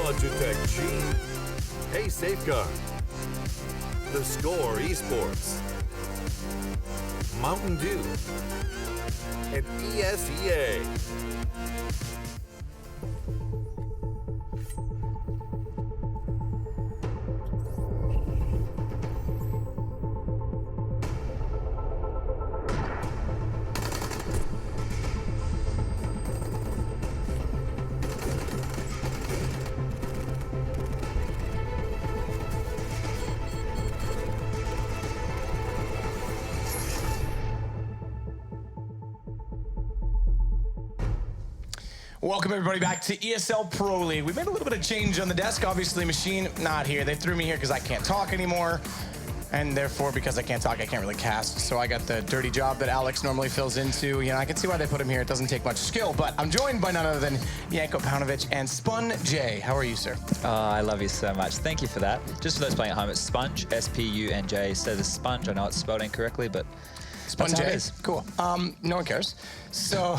Teletech G, Hey Safeguard, The Score Esports, Mountain Dew, and ESEA. Welcome everybody back to ESL Pro League. We made a little bit of change on the desk. Obviously, Machine not here. They threw me here because I can't talk anymore. And therefore, because I can't talk, I can't really cast. So I got the dirty job that Alex normally fills into. You know, I can see why they put him here. It doesn't take much skill, but I'm joined by none other than Yanko Paunovic and Spun J. How are you, sir? Oh, I love you so much. Thank you for that. Just for those playing at home, it's Sponge, S-P-U-N-J. So the Sponge, I know it's spelled incorrectly, but Spun J. Cool. No one cares. So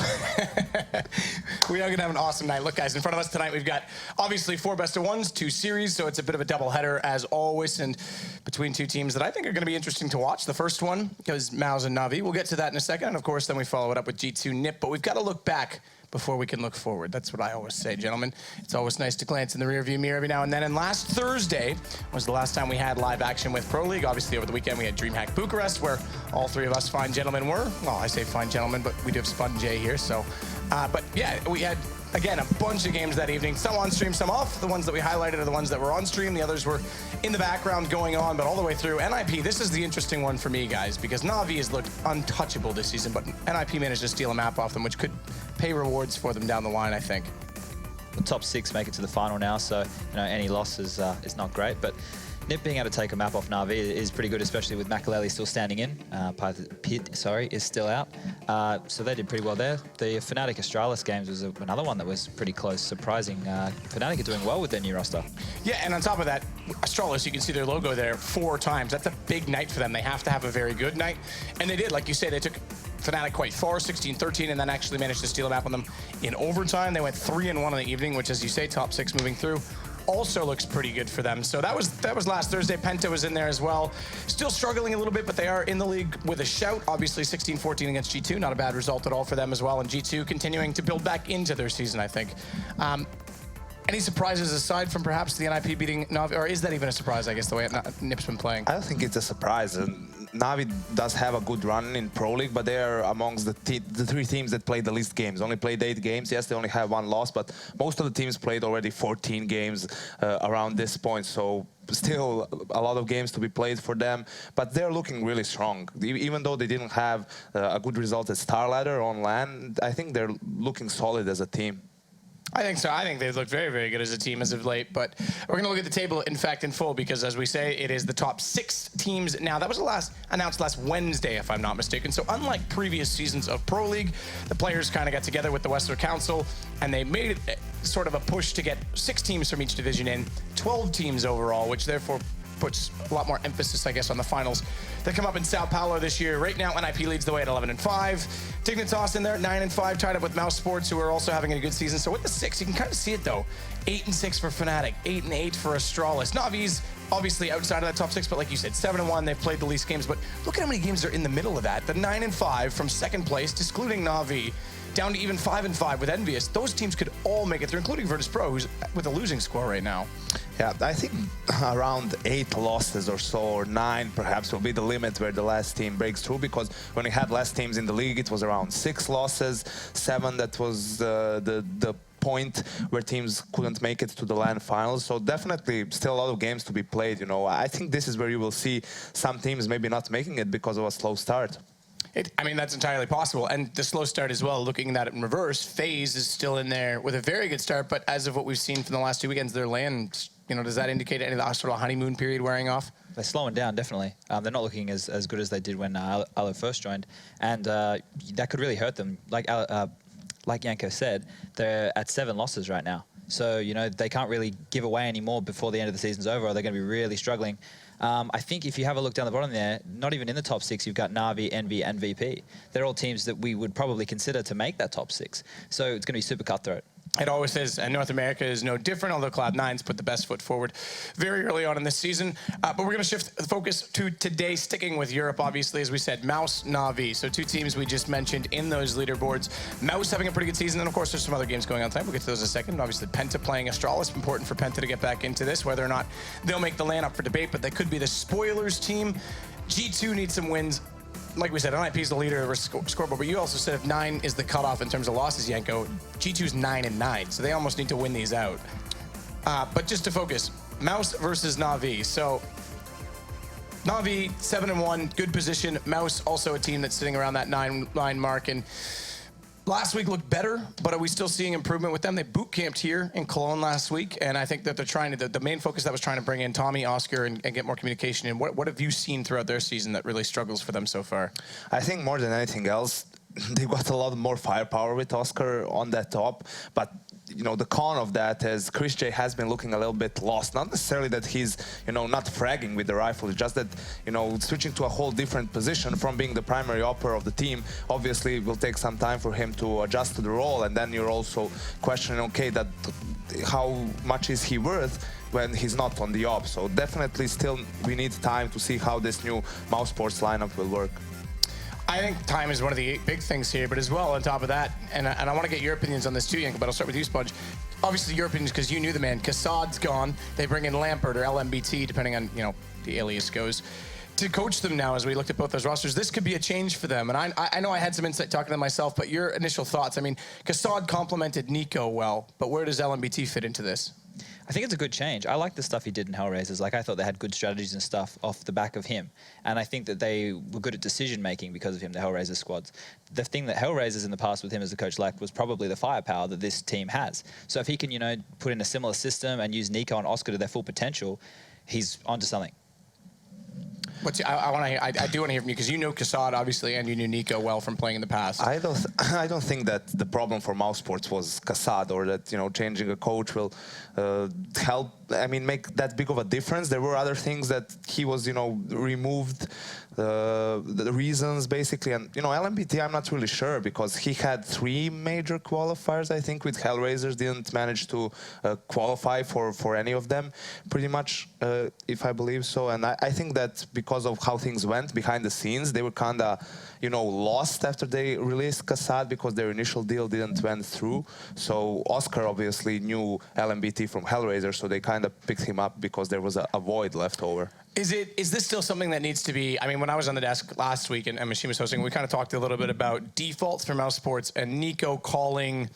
we are going to have an awesome night. Look, guys, in front of us tonight, we've got obviously 4 best-of-1s, 2 series, so it's a bit of a doubleheader as always, and between 2 teams that I think are going to be interesting to watch. The first one is Mouse and NaVi. We'll get to that in a second, and of course, then we follow it up with G2 Nip, but we've got to look back before we can look forward. That's what I always say, gentlemen. It's always nice to glance in the rearview mirror every now and then. And last Thursday was the last time we had live action with Pro League. Obviously, over the weekend, we had DreamHack Bucharest, where all 3 of us fine gentlemen were. Well, I say fine gentlemen, but we do have Spun J here. So, but yeah, we had, again, a bunch of games that evening. Some on stream, some off. The ones that we highlighted are the ones that were on stream. The others were in the background going on, but all the way through. NIP, this is the interesting one for me, guys, because NaVi has looked untouchable this season, but NIP managed to steal a map off them, which could pay rewards for them down the line, I think. The top 6 make it to the final now, so you know any loss is not great, but Nip being able to take a map off NaVi is pretty good, especially with Makaleli still standing in. Pit, is still out. So they did pretty well there. The Fnatic Astralis games was another one that was pretty close, surprising. Fnatic are doing well with their new roster. Yeah, and on top of that, Astralis, you can see their logo there 4 times. That's a big night for them. They have to have a very good night. And they did, like you say, they took Fnatic quite far, 16-13, and then actually managed to steal a map on them in overtime. They went 3-1 in the evening, which, as you say, top 6 moving through. Also looks pretty good for them. So that was last Thursday. Penta was in there as well. Still struggling a little bit, but they are in the league with a shout. Obviously 16-14 against G2, not a bad result at all for them as well. And G2 continuing to build back into their season, I think. Any surprises aside from perhaps the NIP beating NaVi, or is that even a surprise, I guess, the way Nip's been playing? I don't think it's a surprise. NaVi does have a good run in Pro League, but they are amongst the 3 teams that played the least games. Only played 8 games. Yes, they only have 1 loss, but most of the teams played already 14 games around this point. So still a lot of games to be played for them, but they're looking really strong. Even though they didn't have a good result at Star Ladder on LAN, I think they're looking solid as a team. I think so. I think they've looked very, very good as a team as of late. But we're going to look at the table, in fact, in full, because as we say, it is the top 6 teams now. That was announced last Wednesday, if I'm not mistaken. So unlike previous seasons of Pro League, the players kind of got together with the Western Council, and they made it sort of a push to get 6 teams from each division in, 12 teams overall, which therefore puts a lot more emphasis, I guess, on the finals that come up in Sao Paulo this year. Right now, NIP leads the way at 11-5. Dignitas in there at 9-5, tied up with mousesports, who are also having a good season. So with the 6, you can kind of see it, though. 8-6 for Fnatic, 8-8 for Astralis. NaVi's obviously outside of that top 6, but like you said, 7-1, they've played the least games. But look at how many games are in the middle of that. The 9-5 from 2nd place, excluding NaVi, down to even 5-5 with Envious. Those teams could all make it through, including Virtus Pro, who's with a losing score right now. Yeah, I think around 8 losses or so, or 9 perhaps, will be the limit where the last team breaks through, because when we had last teams in the league, it was around 6 losses, 7, that was the point where teams couldn't make it to the LAN finals. So definitely still a lot of games to be played, you know. I think this is where you will see some teams maybe not making it because of a slow start. I mean, that's entirely possible. And the slow start as well, looking at it in reverse, FaZe is still in there with a very good start, but as of what we've seen from the last 2 weekends, their LAN, you know, does that indicate any of the sort of honeymoon period wearing off? They're slowing down, definitely. They're not looking as good as they did when Alo first joined, and that could really hurt them. Like Yanko said, they're at 7 losses right now. So, you know, they can't really give away any more before the end of the season's over, or they're going to be really struggling. I think if you have a look down the bottom there, not even in the top 6, you've got NaVi, Envy, and VP. They're all teams that we would probably consider to make that top 6. So it's going to be super cutthroat. It always says North America is no different, although Cloud9's put the best foot forward very early on in this season. But we're going to shift the focus to today, sticking with Europe, obviously, as we said, Mouse, NaVi. So two teams we just mentioned in those leaderboards. Mouse having a pretty good season, and of course there's some other games going on tonight. We'll get to those in a second. Obviously, Penta playing Astralis. Important for Penta to get back into this, whether or not they'll make the lane up for debate, but they could be the spoilers team. G2 needs some wins. Like we said, NIP is the leader of our scoreboard, but you also said if 9 is the cutoff in terms of losses, Yanko, G2's 9-9, so they almost need to win these out. But just to focus, Mouse versus NaVi. So NaVi 7-1, good position. Mouse also a team that's sitting around that 9 mark, and last week looked better, but are we still seeing improvement with them? They boot camped here in Cologne last week, and I think that they're trying to, the main focus that was trying to bring in Tommy, Oscar, and get more communication. And what have you seen throughout their season that really struggles for them so far? I think more than anything else, they got a lot more firepower with Oscar on that top, but you know, the con of that is Chris J has been looking a little bit lost. Not necessarily that he's, you know, not fragging with the rifle, it's just that, you know, switching to a whole different position from being the primary operator of the team, obviously will take some time for him to adjust to the role, and then you're also questioning, okay, that how much is he worth when he's not on the op. So definitely still we need time to see how this new mousesports lineup will work. I think time is one of the big things here, but as well, on top of that, and I want to get your opinions on this too, Yanko, but I'll start with you, Sponge. Obviously, your opinions, because you knew the man. Kassad's gone. They bring in Lampert or LMBT, depending on, you know, the alias goes, to coach them now as we looked at both those rosters. This could be a change for them, and I know I had some insight talking to them myself, but your initial thoughts. I mean, Kassad complemented Nico well, but where does LMBT fit into this? I think it's a good change. I like the stuff he did in Hellraisers. Like, I thought they had good strategies and stuff off the back of him. And I think that they were good at decision-making because of him, the Hellraisers squads. The thing that Hellraisers in the past with him as a coach lacked was probably the firepower that this team has. So if he can, you know, put in a similar system and use Nico and Oscar to their full potential, he's onto something. I do want to hear from you, because you know Kassad, obviously, and you knew Nico well from playing in the past. I don't think that the problem for mousesports was Kassad, or that, you know, changing a coach will help, I mean, make that big of a difference. There were other things that he was, you know, removed, the reasons basically, and, you know, LMBT I'm not really sure, because he had 3 major qualifiers, I think, with Hellraisers, didn't manage to qualify for any of them, pretty much, if I believe so. And I think that because of how things went behind the scenes, they were kind of, you know, lost after they released Kassad, because their initial deal didn't went through. So Oscar obviously knew LMBT from Hellraiser, so they kind of picked him up because there was a void left over. Is this still something that needs to be, I mean, when I was on the desk last week and Machine was hosting, we kind of talked a little bit about defaults for mousesports and Nico calling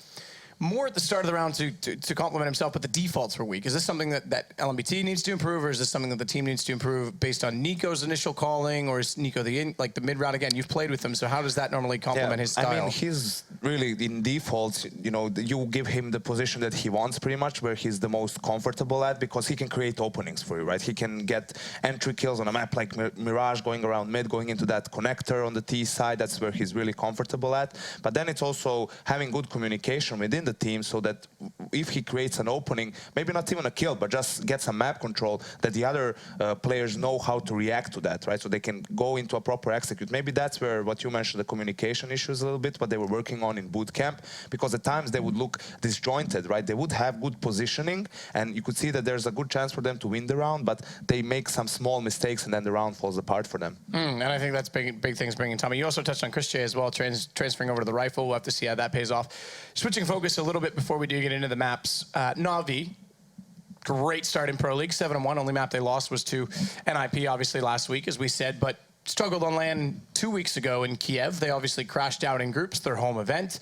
more at the start of the round to compliment himself, but the defaults were weak. Is this something that LMBT needs to improve, or is this something that the team needs to improve based on Nico's initial calling, or is Nico the mid-round? Again, you've played with him, so how does that normally complement his style? I mean, he's really in defaults, you know, you give him the position that he wants pretty much, where he's the most comfortable at, because he can create openings for you, right? He can get entry kills on a map like Mirage, going around mid, going into that connector on the T side. That's where he's really comfortable at. But then it's also having good communication within the team, so that if he creates an opening, maybe not even a kill, but just get some map control, that the other players know how to react to that, right? So they can go into a proper execute. Maybe that's where what you mentioned, the communication issues a little bit, what they were working on in boot camp, because at times they would look disjointed, right? They would have good positioning, and you could see that there's a good chance for them to win the round, but they make some small mistakes, and then the round falls apart for them. And I think that's big things bringing Tommy. You also touched on Chris J as well, transferring over to the rifle. We'll have to see how that pays off. Switching focus a little bit before we do get into the maps. NaVi, great start in Pro League, 7-1. Only map they lost was to NIP, obviously, last week, as we said, but struggled on land 2 weeks ago in Kiev. They obviously crashed out in groups, their home event.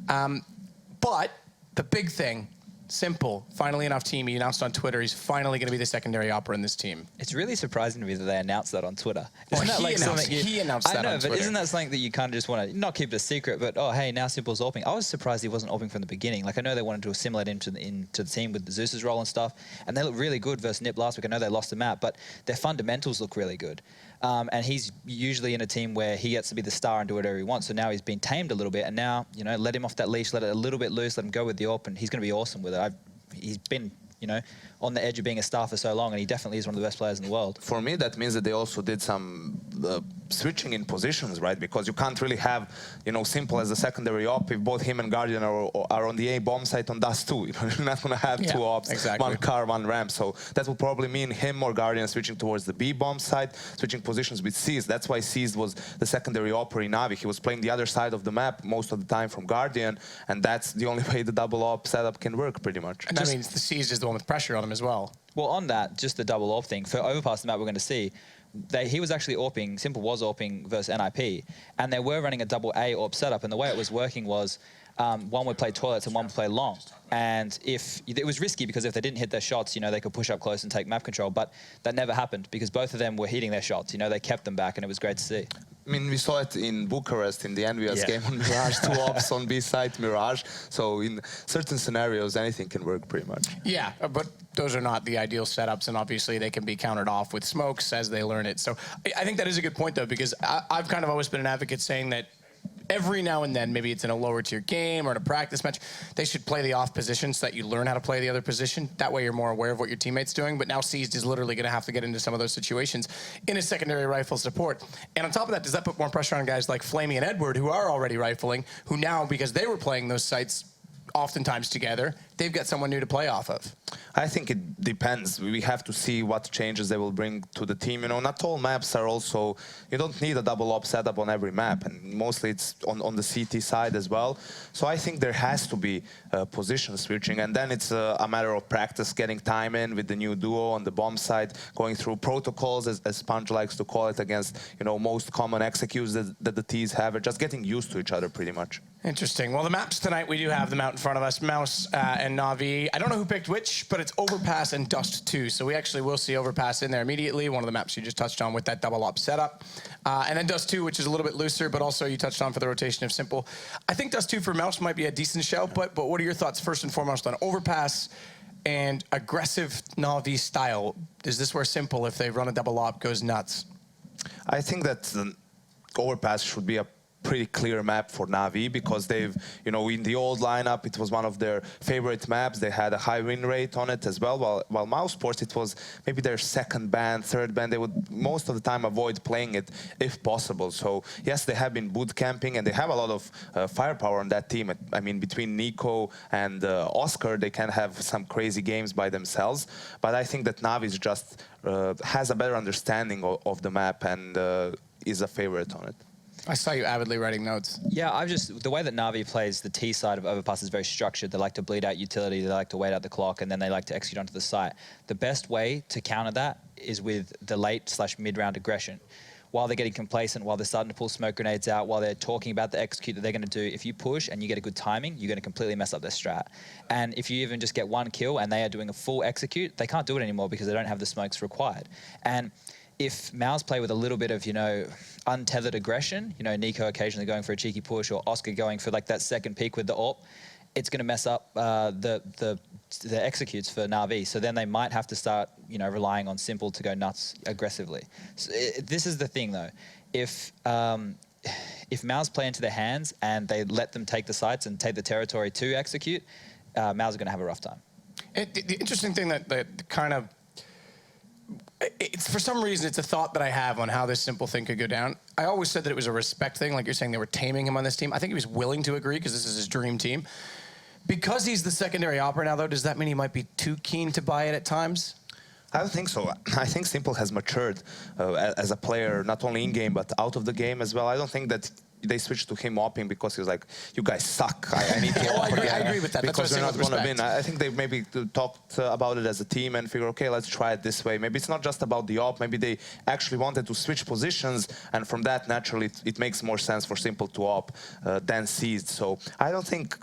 But the big thing, simple, finally enough team. He announced on Twitter he's finally going to be the secondary opera in this team. It's really surprising to me that they announced that on Twitter. Well, he announced that on Twitter. I know, but isn't that something that you kind of just want to not keep it a secret, but, oh, hey, now Simple's AWPing. I was surprised he wasn't AWPing from the beginning. Like, I know they wanted to assimilate him into the team with the Zeus's role and stuff, and they look really good versus NiP last week. I know they lost the map, but their fundamentals look really good. And he's usually in a team where he gets to be the star and do whatever he wants. So now he's been tamed a little bit, and now, you know, let him off that leash, let it a little bit loose, let him go with the AWP, and he's going to be awesome with it. He's been, you know, on the edge of being a star for so long, and he definitely is one of the best players in the world. For me, that means that they also did some switching in positions, right? Because you can't really have, Simple as a secondary op if both him and Guardian are on the A bomb site on Dust 2. You're not going to have two ops, one car, one ramp. So that will probably mean him or Guardian switching towards the B bomb site, switching positions with Seized. That's why Seized was the secondary operator in NaVi. He was playing the other side of the map most of the time from Guardian, and that's the only way the double op setup can work, pretty much. And that means the Seized is the one with pressure on him as well. Well, on that, just the double AWP thing, for Overpass, the map we're going to see, he was actually AWPing, Simple was AWPing versus NIP, and they were running a double A AWP setup, and the way it was working was one would play toilets and one would play long. And it was risky because if they didn't hit their shots, they could push up close and take map control, but that never happened because both of them were hitting their shots. They kept them back, and it was great to see. I mean, we saw it in Bucharest in the NVS game on Mirage, 2 ops on B side Mirage. So in certain scenarios, anything can work pretty much. Yeah, but those are not the ideal setups, and obviously they can be countered off with smokes as they learn it. So I think that is a good point, though, because I've kind of always been an advocate saying that every now and then, maybe it's in a lower tier game or in a practice match, they should play the off position so that you learn how to play the other position. That way you're more aware of what your teammate's doing. But now Seized is literally going to have to get into some of those situations in a secondary rifle support. And on top of that, does that put more pressure on guys like Flamey and Edward, who are already rifling, who now, because they were playing those sites oftentimes together, they've got someone new to play off of? I think it depends. We have to see what changes they will bring to the team. Not all maps are also, you don't need a double op setup on every map, and mostly it's on the CT side as well. So I think there has to be position switching, and then it's a matter of practice, getting time in with the new duo on the bomb side, going through protocols, as Sponge likes to call it, against most common executes that the Ts have, just getting used to each other pretty much. Interesting. Well, the maps tonight, we do have them out in front of us, Mouse and NaVi. I don't know who picked which, but it's Overpass and Dust 2. So we actually will see Overpass in there immediately, one of the maps you just touched on with that double op setup. And then Dust 2, which is a little bit looser, but also you touched on for the rotation of Simple. I think Dust 2 for Mouse might be a decent shout, but what are your thoughts first and foremost on Overpass and aggressive NaVi style? Is this where Simple, if they run a double op, goes nuts? I think that Overpass should be a pretty clear map for NaVi because they've, in the old lineup, it was one of their favorite maps. They had a high win rate on it as well. While mousesports, it was maybe their second ban, third ban. They would most of the time avoid playing it if possible. So yes, they have been boot camping and they have a lot of firepower on that team. I mean, between Nico and Oscar, they can have some crazy games by themselves. But I think that NaVi just has a better understanding of the map and is a favorite on it. I saw you avidly writing notes. Yeah, the way that NaVi plays the T side of Overpass is very structured. They like to bleed out utility, they like to wait out the clock, and then they like to execute onto the site. The best way to counter that is with the late/mid-round aggression. While they're getting complacent, while they're starting to pull smoke grenades out, while they're talking about the execute that they're going to do, if you push and you get a good timing, you're going to completely mess up their strat. And if you even just get one kill and they are doing a full execute, they can't do it anymore because they don't have the smokes required. And if Mouse play with a little bit of, untethered aggression, Nico occasionally going for a cheeky push or Oscar going for like that second peek with the AWP, it's going to mess up the executes for NaVi. So then they might have to start, relying on Simple to go nuts aggressively. So this is the thing, though. If Mouse play into their hands and they let them take the sites and take the territory to execute, Mouse are going to have a rough time. The interesting thing that kind of, it's for some reason, it's a thought that I have on how this Simple thing could go down. I always said that it was a respect thing, like you're saying they were taming him on this team. I think he was willing to agree because this is his dream team. Because he's the secondary operator now, though, does that mean he might be too keen to buy it at times? I don't think so. I think Simple has matured as a player, not only in-game, but out of the game as well. I don't think that they switched to him opping because he was like, you guys suck. I need to op again. I agree with that. Because they're not going to win. I think they maybe talked about it as a team and figured, okay, let's try it this way. Maybe it's not just about the op. Maybe they actually wanted to switch positions. And from that, naturally, it makes more sense for Simple to op than Seized. So I don't think...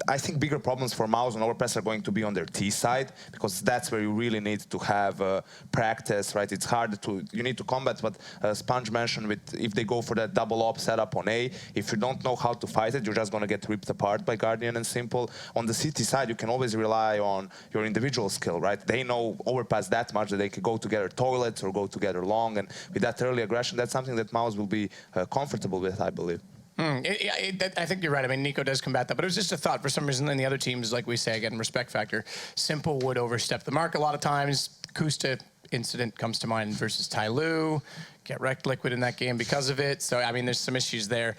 I think bigger problems for Mouse and Overpass are going to be on their T side because that's where you really need to have practice, right? It's hard to, you need to combat what Sponge mentioned with if they go for that double op setup on A, if you don't know how to fight it, you're just going to get ripped apart by Guardian and Simple. On the CT side, you can always rely on your individual skill, right? They know Overpass that much that they can go together toilets or go together long, and with that early aggression, that's something that Mouse will be comfortable with, I believe. I think you're right. I mean, Nico does combat that, but it was just a thought. For some reason, in the other teams, like we say, again, respect factor, Simple would overstep the mark a lot of times. Kusta incident comes to mind versus Tyloo. Get wrecked liquid in that game because of it. So, I mean, there's some issues there.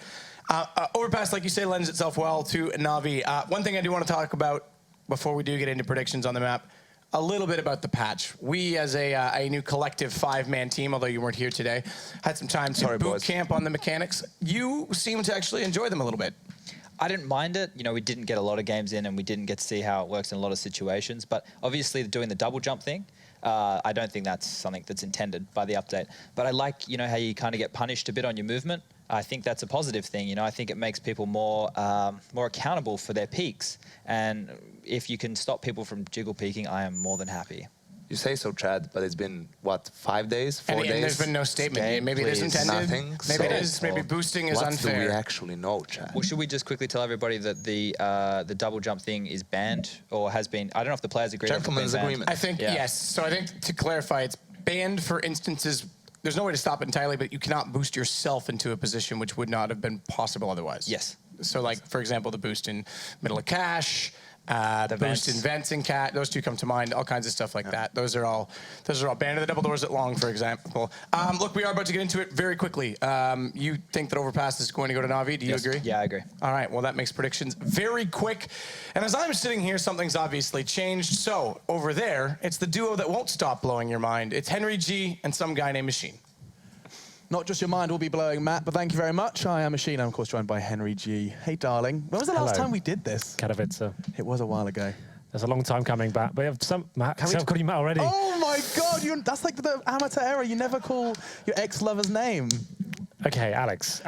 Overpass, like you say, lends itself well to NaVi. One thing I do want to talk about before we do get into predictions on the map, a little bit about the patch. We, as a new collective 5-man team, although you weren't here today, had some time to boot camp on the mechanics. You seem to actually enjoy them a little bit. I didn't mind it. You know, we didn't get a lot of games in and we didn't get to see how it works in a lot of situations. But obviously doing the double jump thing, I don't think that's something that's intended by the update. But I like, you know, how you kind of get punished a bit on your movement. I think that's a positive thing. You know, I think it makes people more accountable for their peaks. And if you can stop people from jiggle peaking, I am more than happy. You say so, Chad, but it's been, what, 5 days, 4 days? And there's been no statement. Game, maybe it is intended. Nothing. Maybe it is. Maybe boosting is unfair. What do we actually know, Chad? Well, should we just quickly tell everybody that the double jump thing is banned or has been? I don't know if the players agree. Gentleman's agreement. I think, yes. So I think to clarify, it's banned for instances. There's no way to stop it entirely, but you cannot boost yourself into a position which would not have been possible otherwise. Yes. So, like, for example, the boost in middle of cash, the boost in vents in cat, those two come to mind, all kinds of stuff like that. Those are all banned. The double doors at long, for example. Look, we are about to get into it very quickly. You think that Overpass is going to go to NaVi? Do you agree? Yeah, I agree. All right, well, that makes predictions very quick. And as I'm sitting here, something's obviously changed. So, over there, it's the duo that won't stop blowing your mind. It's Henry G and some guy named Machine. Not just your mind will be blowing, Matt, but thank you very much. I am Machine. I'm, of course, joined by Henry G. Hey, darling. When was the last time we did this? Katowice. It was a while ago. That's a long time coming back. But you have some Matt. I've got you Matt already. Oh, my God. That's like the amateur era. You never call your ex-lover's name. Okay, Alex.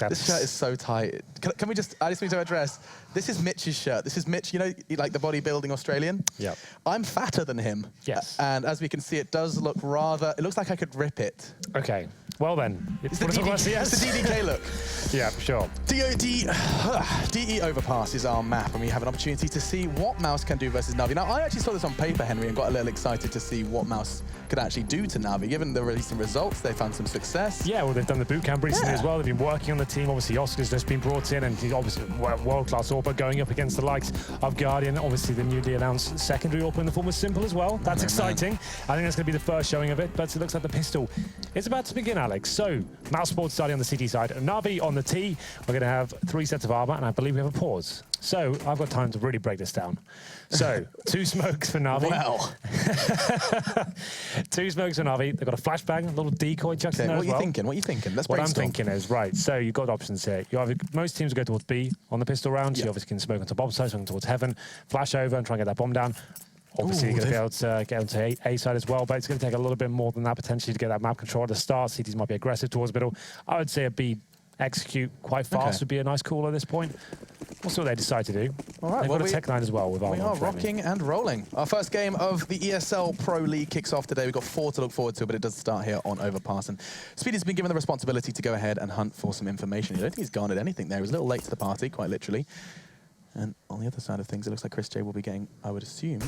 This shirt is so tight. Can we just, I just need to address, this is Mitch's shirt. This is Mitch, you know, like the bodybuilding Australian? Yep. I'm fatter than him. Yes. And as we can see, it does look rather, it looks like I could rip it. Okay. Well then. It's the DDK look. Yeah, sure. DE Overpass is our map, and we have an opportunity to see what Mouse can do versus NaVi. Now, I actually saw this on paper, Henry, and got a little excited to see what Mouse could actually do to NaVi. Given the recent results, they found some success. Yeah, well, they've done the boot camp recently as well. They've been working on the team. Obviously, Oscar's just been brought in, and he's obviously world-class AWPer going up against the likes of Guardian. Obviously, the newly announced secondary AWPer in the form of Simple as well. That's exciting. I think that's going to be the first showing of it, but it looks like the pistol is about to begin, Alex. So, mousesports starting on the CT side, NaVi on the T. We're going to have 3 sets of armor, and I believe we have a pause. So, I've got time to really break this down. So, 2 smokes for NaVi. Well. 2 smokes for NaVi. They've got a flashbang, a little decoy chucked in there as well. What are you thinking? Let's What I'm brainstorm. thinking is, right, so you've got options here. Most teams go towards B on the pistol round. So you obviously can smoke onto Bob's side, smoke towards Heaven, flash over and try and get that bomb down. Obviously, you're going to be able to get onto A side as well, but it's going to take a little bit more than that potentially to get that map control at the start. CTs might be aggressive towards middle. I would say a B execute quite fast would be a nice call at this point. We'll see what they decide to do. All right, they've got a Tech 9 as well. With we are rocking and rolling. Our first game of the ESL Pro League kicks off today. We've got 4 to look forward to, but it does start here on Overpass. And Speedy's been given the responsibility to go ahead and hunt for some information. I don't think he's garnered anything there. He was a little late to the party, quite literally. And on the other side of things, it looks like Chris J will be getting, I would assume,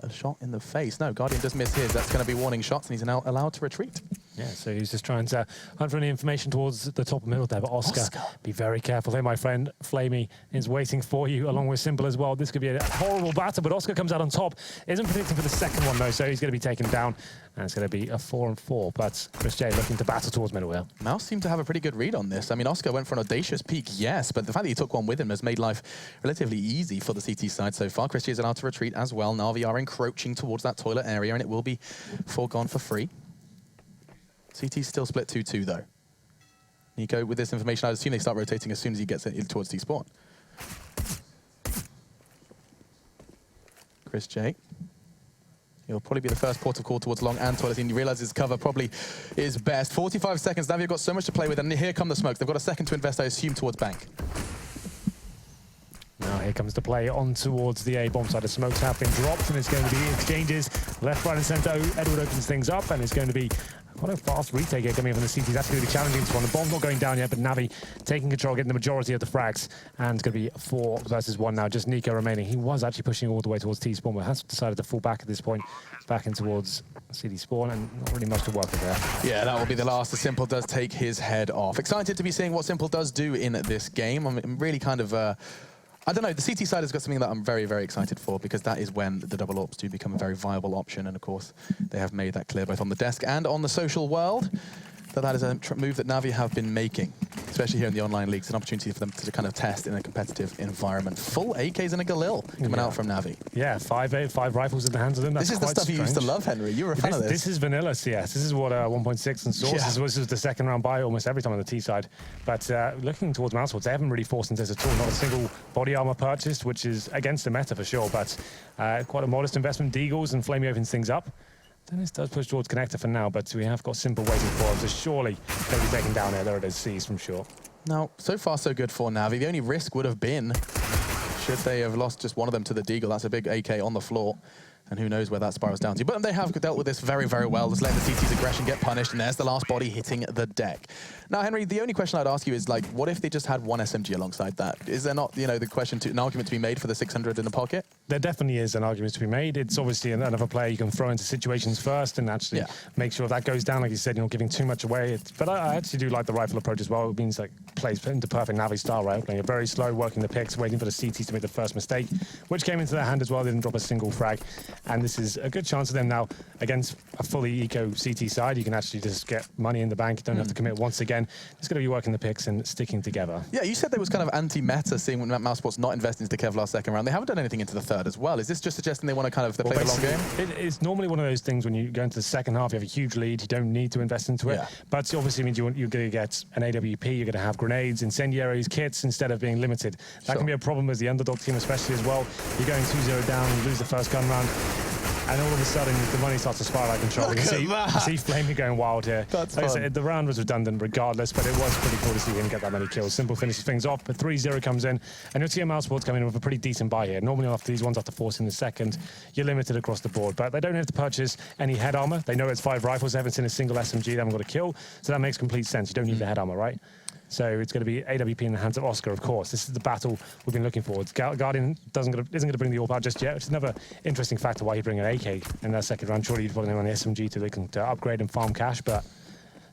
a shot in the face. No, Guardian does miss his. That's going to be warning shots, and he's now allowed to retreat. Yeah, so he's just trying to hunt for any information towards the top of middle there. But Oscar, be very careful here, my friend. Flamey is waiting for you, along with Simple as well. This could be a horrible battle, but Oscar comes out on top. Isn't predicting for the second one, though, so he's going to be taken down. And it's going to be a 4-4. But Chris J looking to battle towards middle here. Mouse seemed to have a pretty good read on this. I mean, Oscar went for an audacious peak, yes, but the fact that he took one with him has made life relatively easy for the CT side so far. Chris J is allowed to retreat as well. NaVi are encroaching towards that toilet area, and it will be foregone for free. CT's still split 2-2, though. Nico, with this information, I'd assume they start rotating as soon as he gets it towards T-spawn. Chris J. He'll probably be the first port of call towards long and toilet, and he realizes cover probably is best. 45 seconds. NaVi have got so much to play with, and here come the smokes. They've got a second to invest, I assume, towards bank. Now here comes the play on towards the A bomb side. The smokes have been dropped, and it's going to be exchanges left, right, and centre. Edward opens things up, and it's going to be quite a fast retake here coming from the CT. That's going to be challenging to one. The bomb's not going down yet, but NaVi taking control, getting the majority of the frags, and it's going to be 4 versus 1 now. Just Nico remaining. He was actually pushing all the way towards T spawn, but has decided to fall back at this point, back in towards CD spawn, and not really much to work with there. Yeah, that will be the last. The Simple does take his head off. Excited to be seeing what Simple does do in this game. I'm really kind of I don't know, the CT side has got something that I'm very, very excited for, because that is when the double AWPs do become a very viable option. And of course, they have made that clear both on the desk and on the social world, that is a move that NaVi have been making, especially here in the online leagues. An opportunity for them to kind of test in a competitive environment. Full AKs and a Galil coming out from NaVi. Yeah, 5 rifles in the hands of them. That's this is the stuff strange. you used to love, Henry. You were a fan of this. This is vanilla CS. This is what 1.6 and Source this was the second round buy almost every time on the T side. But looking towards mousesports, they haven't really forced into this at all. Not a single body armor purchased, which is against the meta for sure, but quite a modest investment. Deagles and Flamey opens things up. Dennis does push towards connector for now, but we have got Simple waiting for him, so surely they'll be taken down here. There it is, seized from short. Now, so far so good for NaVi. The only risk would have been, should they have lost just one of them to the Deagle. That's a big AK on the floor, and who knows where that spirals down to. But they have dealt with this very, very well, just letting the CT's aggression get punished, and there's the last body hitting the deck. Now, Henry, the only question I'd ask you is, like, what if they just had one SMG alongside that? Is there not, you know, an argument to be made for the 600 in the pocket? There definitely is an argument to be made. It's obviously another player you can throw into situations first and actually make sure that goes down. Like you said, you're not giving too much away. But I actually do like the rifle approach as well. It means like plays into perfect NaVi style, right? Playing it very slow, working the picks, waiting for the CTs to make the first mistake, which came into their hand as well. They didn't drop a single frag. And this is a good chance for them now against a fully eco CT side. You can actually just get money in the bank. You don't have to commit once again. It's going to be working the picks and sticking together. Yeah, you said there was kind of anti-meta seeing when mousesports not investing into the Kevlar second round. They haven't done anything into the third as well. Is this just suggesting they want to kind of play the long game? It's normally one of those things when you go into the second half, you have a huge lead, you don't need to invest into it. But it obviously means you're going to get an AWP, you're going to have grenades, incendiaries, kits, instead of being limited. That can be a problem as the underdog team, especially as well. You're going 2-0 down, you lose the first gun round, and all of a sudden the money starts to spiral out of control. You see Flamey going wild here. Like I said, the round was redundant regardless, but it was pretty cool to see him get that many kills. Simple finishes things off, but 3-0 comes in, and you'll see a mousesports coming in with a pretty decent buy here. Normally after these ones, after forcing the second, you're limited across the board, but they don't have to purchase any head armor. They know it's 5 rifles, they haven't seen a single SMG, they haven't got a kill, so that makes complete sense. You don't need the head armor, right? So it's going to be AWP in the hands of Oscar, of course. This is the battle we've been looking for. Guardian isn't going to bring the AWP out just yet, which is another interesting factor why you bring an AK in that second round. Surely you'd put him on the SMG so they can upgrade and farm cash, but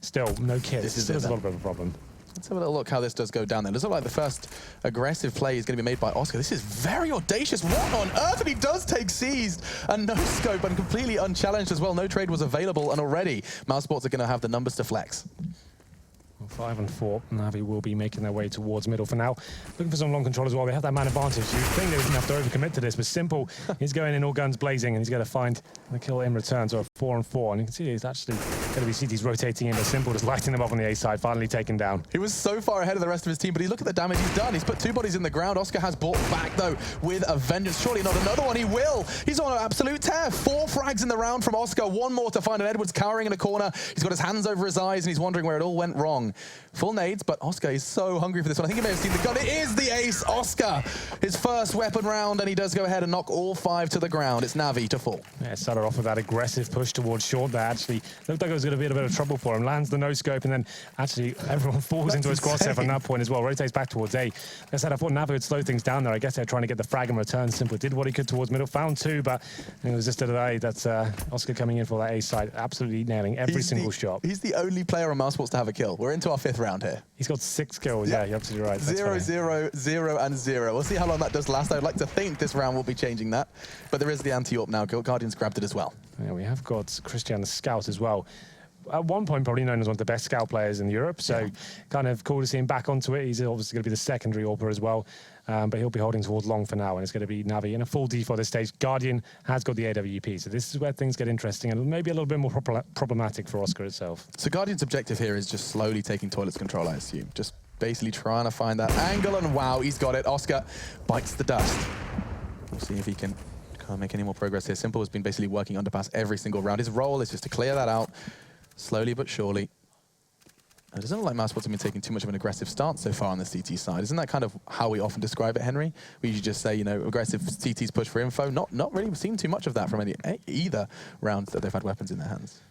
still, no kits. This is a little bit of a problem. Let's have a little look how this does go down then. It looks like the first aggressive play is going to be made by Oscar. This is very audacious. What on earth? And he does take seized and no scope and completely unchallenged as well. No trade was available, and already mousesports are going to have the numbers to flex. 5 and 4, NaVi will be making their way towards middle for now. Looking for some long control as well. They have that man advantage. You think they wouldn't have to overcommit to this, but Simple, he's going in all guns blazing, and he's going to find the kill in return. So a 4 and 4, and you can see he's actually going to be CTs rotating in, but Simple just lighting them up on the A side, finally taken down. He was so far ahead of the rest of his team, but look at the damage he's done. He's put 2 bodies in the ground. Oscar has bought back, though, with a vengeance. Surely not another one. He will. He's on an absolute tear. 4 frags in the round from Oscar. 1 more to find an Edwards cowering in a corner. He's got his hands over his eyes, and he's wondering where it all went wrong. Full nades, but Oscar is so hungry for this one. I think he may have seen the gun. It is the ace, Oscar. His first weapon round, and he does go ahead and knock all 5 to the ground. It's NaVi to fall. Yeah, started off with that aggressive push towards short that actually looked like it was going to be a bit of trouble for him. Lands the no-scope, and then actually everyone falls into his crosshair from that point as well. Rotates back towards A. Like I said, I thought NaVi would slow things down there. I guess they're trying to get the frag in return. Simple did what he could towards middle. Found 2, but it was just today. That's Oscar coming in for that A side. Absolutely nailing every single shot. He's the only player on mousesports to have a kill. We're into our 5th round here. He's got 6 kills. Yeah, you're absolutely right. 0, 0, 0, and 0. We'll see how long that does last. I'd like to think this round will be changing that. But there is the anti-AWP now. Guardian's grabbed it as well. Yeah, we have got Christian the Scout as well. At one point, probably known as one of the best scout players in Europe. So kind of cool to see him back onto it. He's obviously going to be the secondary AWPer as well. But he'll be holding towards long for now, and it's going to be NaVi in a full default at this stage. Guardian has got the AWP, so this is where things get interesting and maybe a little bit more problematic for Oscar itself. So Guardian's objective here is just slowly taking toilets control, I assume. Just basically trying to find that angle, and wow, he's got it. Oscar bites the dust. We'll see if he can make any more progress here. Simple has been basically working underpass every single round. His role is just to clear that out, slowly but surely. It doesn't look like mousesports have been taking too much of an aggressive stance so far on the CT side. Isn't that kind of how we often describe it, Henry? We usually just say, you know, aggressive CTs push for info. Not really seen too much of that from either round that they've had weapons in their hands.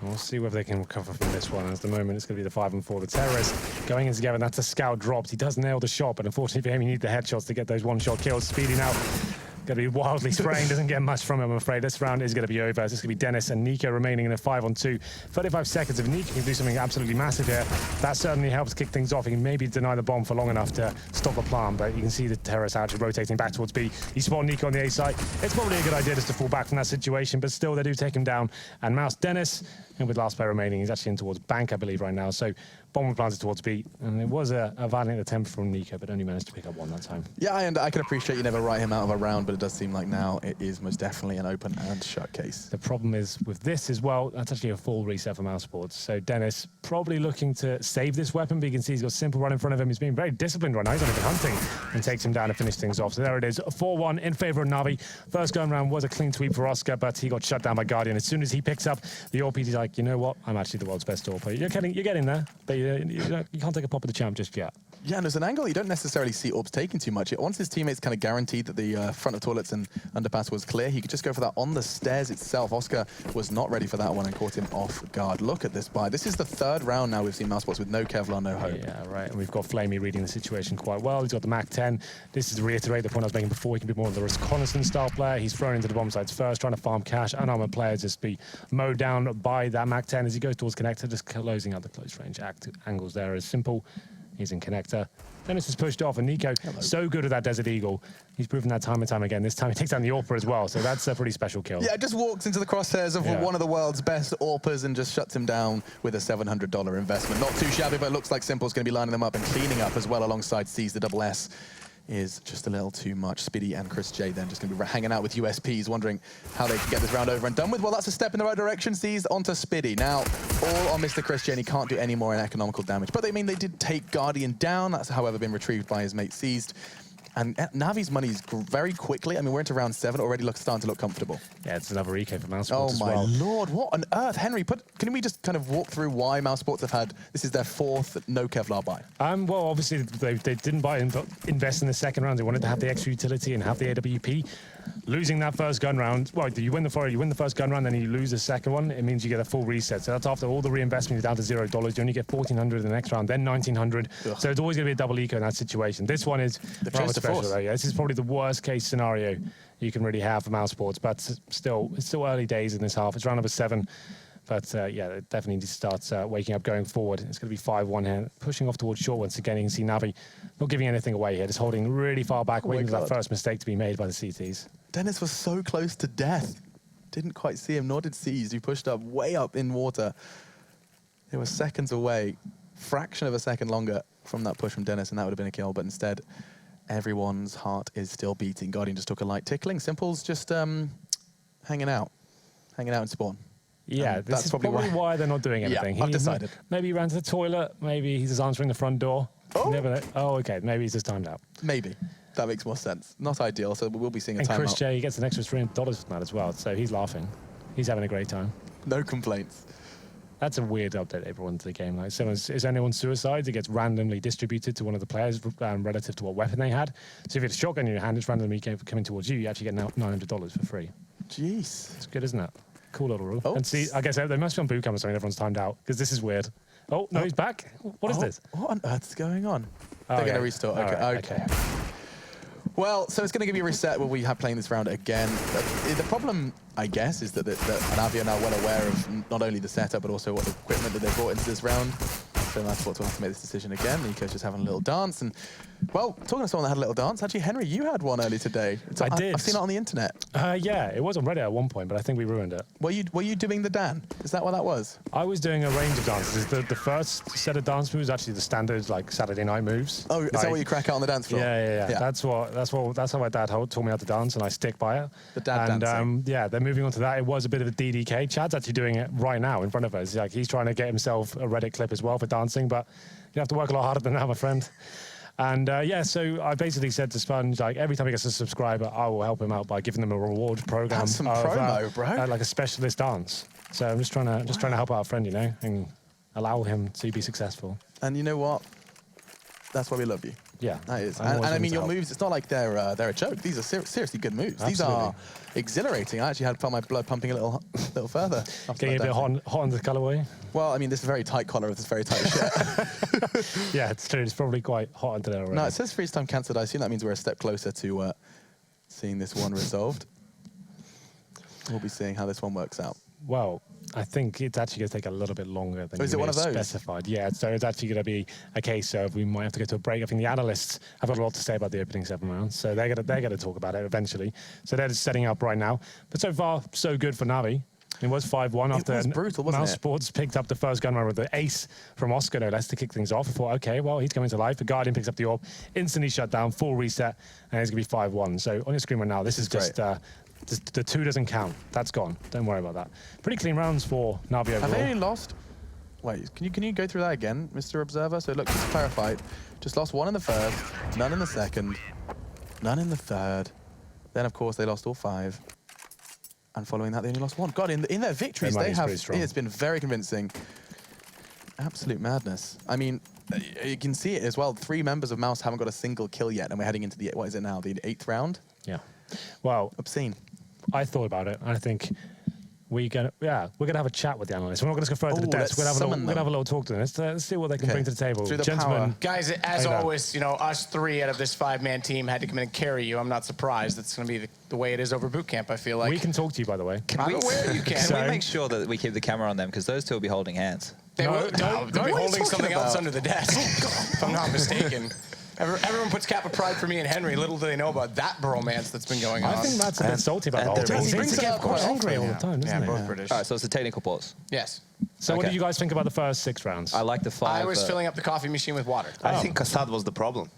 We'll see whether they can recover from this one. At the moment, it's going to be the 5 and 4. The terrorists going in together. That's a scout dropped. He does nail the shot, but unfortunately for him, he needs the headshots to get those one-shot kills. Speedy now Going to be wildly spraying, doesn't get much from him, I'm afraid. This round is going to be over. It's going to be Dennis and Nico remaining in a 5-on-2. 35 seconds. If Nico can do something absolutely massive here, that certainly helps kick things off. He can maybe deny the bomb for long enough to stop the plant, but you can see the terrorist actually rotating back towards B. He spotted Nico on the A side. It's probably a good idea just to fall back from that situation, but still they do take him down. And Mouse Dennis, and with last player remaining, he's actually in towards Bank, I believe, right now. So bomb planted towards B, and it was a valiant attempt from Nico, but only managed to pick up one that time. Yeah, and I can appreciate you never write him out of a round, but it does seem like now it is most definitely an open and shut case. The problem is with this as well, that's actually a full reset for mousesports. So Dennis probably looking to save this weapon, but you can see he's got Simple right in front of him. He's being very disciplined right now. He's only been hunting and takes him down to finish things off. So there it is, 4-1 in favor of NaVi. First going round was a clean sweep for Oscar, but he got shut down by Guardian. As soon as he picks up the AWP, he's like, you know what? I'm actually the world's best AWP. You're getting there, but you can't take a pop at the champ just yet. Yeah, and there's an angle you don't necessarily see AWPs taking too much. Once his teammates kind of guaranteed that the front of toilets and underpass was clear, he could just go for that on the stairs itself. Oscar was not ready for that one and caught him off guard. Look at this buy. This is the third round now we've seen mousesports with no Kevlar, no hope. Yeah, right. And we've got Flamey reading the situation quite well. He's got the Mac 10. This is to reiterate the point I was making before. He can be more of the reconnaissance style player. He's thrown into the bomb sites first, trying to farm cash. Unarmored players just be mowed down by that Mac 10 as he goes towards connector, just closing out the close range angles there as Simple. He's in connector. Dennis is pushed off, and Nico, so good at that Desert Eagle. He's proven that time and time again. This time he takes down the AWPer as well, so that's a pretty special kill. Yeah, just walks into the crosshairs of one of the world's best AWPers and just shuts him down with a $700 investment. Not too shabby, but it looks like Simple's going to be lining them up and cleaning up as well alongside C's. The double S is just a little too much. Speedy and Chris J then just going to be hanging out with USPs, wondering how they can get this round over and done with. Well, that's a step in the right direction. C's onto Speedy. Now, all on Mr. Chris J, and he can't do any more in economical damage. But they did take Guardian down. That's, however, been retrieved by his mate Seized. And NaVi's money is very quickly. I mean, we're into round 7, already starting to look comfortable. Yeah, it's another eco for mousesports as well. Oh, my Lord. What on earth? Henry, can we just kind of walk through why mousesports have had, this is their 4th no Kevlar buy? Well, obviously, they didn't invest in the second round. They wanted to have the extra utility and have the AWP. Losing that first gun round, well, you win the first gun round, then you lose the second one, it means you get a full reset. So that's after all the reinvestment is down to $0. You only get 1,400 in the next round, then 1,900. Ugh. So it's always going to be a double eco in that situation. This one is rather special, though. Yeah, this is probably the worst case scenario you can really have for mousesports, but still, it's still early days in this half. It's round number 7. But yeah, it definitely needs to start waking up going forward. It's going to be 5-1 here, pushing off towards short once again. You can see NaVi not giving anything away here, just holding really far back, waiting for that first mistake to be made by the CTs. Dennis was so close to death. Didn't quite see him, nor did Seized, who pushed up way up in water. They were seconds away, fraction of a second longer from that push from Dennis, and that would have been a kill. But instead, everyone's heart is still beating. Guardian just took a light tickling. Simple's just hanging out in spawn. Yeah, this is probably why they're not doing anything. Yeah, I've decided. Maybe he ran to the toilet. Maybe he's just answering the front door. Oh. Okay. Maybe he's just timed out. Maybe. That makes more sense. Not ideal, so we will be seeing a timeout. And Chris J, he gets an extra $300 from that as well, so he's laughing. He's having a great time. No complaints. That's a weird update they brought into the game. Like, if anyone's suicides, it gets randomly distributed to one of the players relative to what weapon they had. So if it's a shotgun in your hand, it's randomly coming towards you, you actually get $900 for free. Jeez. It's good, isn't it? Cool little rule. Oh. And see, I guess they must be on boot camp or something. Everyone's timed out because this is weird. Oh, no, he's back. What is this? What on earth is going on? They're going to restart. Okay. Well, so it's going to give you a reset when we have playing this round again. The problem, I guess, is that NaVi are now well aware of not only the setup, but also what the equipment that they brought into this round. So mousesports will have to make this decision again. Nico's just having a little dance. And, well, talking to someone that had a little dance, actually, Henry, you had one early today. I did. I've seen it on the internet. Yeah, it was on Reddit at one point, but I think we ruined it. Were you doing the Dan? Is that what that was? I was doing a range of dances. The first set of dance moves, actually the standard, like, Saturday night moves. Oh, is that what you crack out on the dance floor? Yeah. That's how my dad taught me how to dance, and I stick by it. The dad dancing. Yeah, they're moving on to that. It was a bit of a DDK. Chad's actually doing it right now in front of us. Like, he's trying to get himself a Reddit clip as well for dancing, but you have to work a lot harder than that, my friend. And yeah, so I basically said to Sponge, like, every time he gets a subscriber, I will help him out by giving them a reward program. That's some promo, bro. Like a specialist dance. So I'm just trying to help out a friend, you know, and allow him to be successful. And you know what? That's why we love you. Yeah, that is. And I mean, your moves, it's not like they're a joke. These are seriously good moves. Absolutely. These are exhilarating. I actually felt my blood pumping a little further. Getting a bit hot on the colorway? Well, I mean, this very tight collar with this very tight shirt. Yeah, it's true. It's probably quite hot under there already. No, it says freeze time cancelled. I assume that means we're a step closer to seeing this one resolved. We'll be seeing how this one works out. Well, I think it's actually going to take a little bit longer than is it one of those? specified. Yeah, so it's actually going to be a case of we might have to go to a break. I think the analysts have got a lot to say about the opening 7 rounds, so they're going to talk about it eventually. So they're just setting up right now. But so far, so good for NaVi. It was 5-1 after was brutal, wasn't it? mousesports picked up the first gun round with the ace from Oscar, no less, to kick things off. I thought, okay, well, he's coming to life. The Guardian picks up the orb, instantly shut down, full reset, and it's going to be 5-1. So on your screen right now, this is just... the 2 doesn't count. That's gone. Don't worry about that. Pretty clean rounds for NaVi overall. Have they only lost? Wait, can you go through that again, Mr. Observer? So look, just to clarify, just lost 1 in the first, none in the second, none in the third. Then, of course, they lost all 5. And following that, they only lost 1. God, in their victories, they have... It's been very convincing. Absolute madness. I mean, you can see it as well. 3 members of Mouse haven't got a single kill yet, and we're heading into the, what is it now, the 8th round? Yeah. Well, obscene. I thought about it, and I think we're gonna have a chat with the analysts. We're not going to go further to the desk. We're going to have a little talk to them. Let's see what they can bring to the table. Gentlemen, guys, as always, you know, us 3 out of this 5-man team had to come in and carry you. I'm not surprised. That's going to be the way it is over boot camp, I feel like. We can talk to you, by the way. I'm aware you can. Can we make sure that we keep the camera on them, because those 2 will be holding hands? They'll be holding something else under the desk, if I'm not mistaken. Everyone puts cap of pride for me and Henry. Little do they know about that bromance that's been going on. I think Matt's a bit salty about the whole thing. He brings it up quite angry all the time, doesn't he? Both British. All right, so it's a technical pause. Yes. So what did you guys think about the first 6 rounds? I like the 5. I was filling up the coffee machine with water. I think Assad was the problem.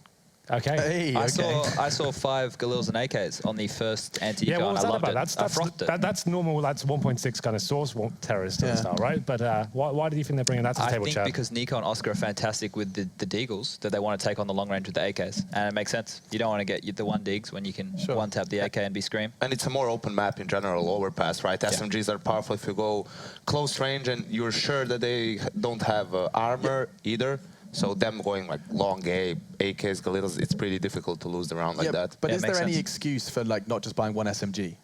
Okay. Hey, I saw 5 Galils and AKs on the first anti-econ. Yeah, what was I that loved about? it. That's normal. That's 1.6 kind of source terrorist style, right? But why do you think they're bringing that to the table, I think Chad? because Nico and Oscar are fantastic with the Deagles, that they want to take on the long range with the AKs. And it makes sense. You don't want to get the 1 Deags when you can 1-tap the AK and be Scream. And it's a more open map in general, Overpass, right? SMGs are powerful if you go close range and you're sure that they don't have armor either. So them going like long AKs, Galils, it's pretty difficult to lose the round like that. But is there any excuse for like not just buying 1 SMG?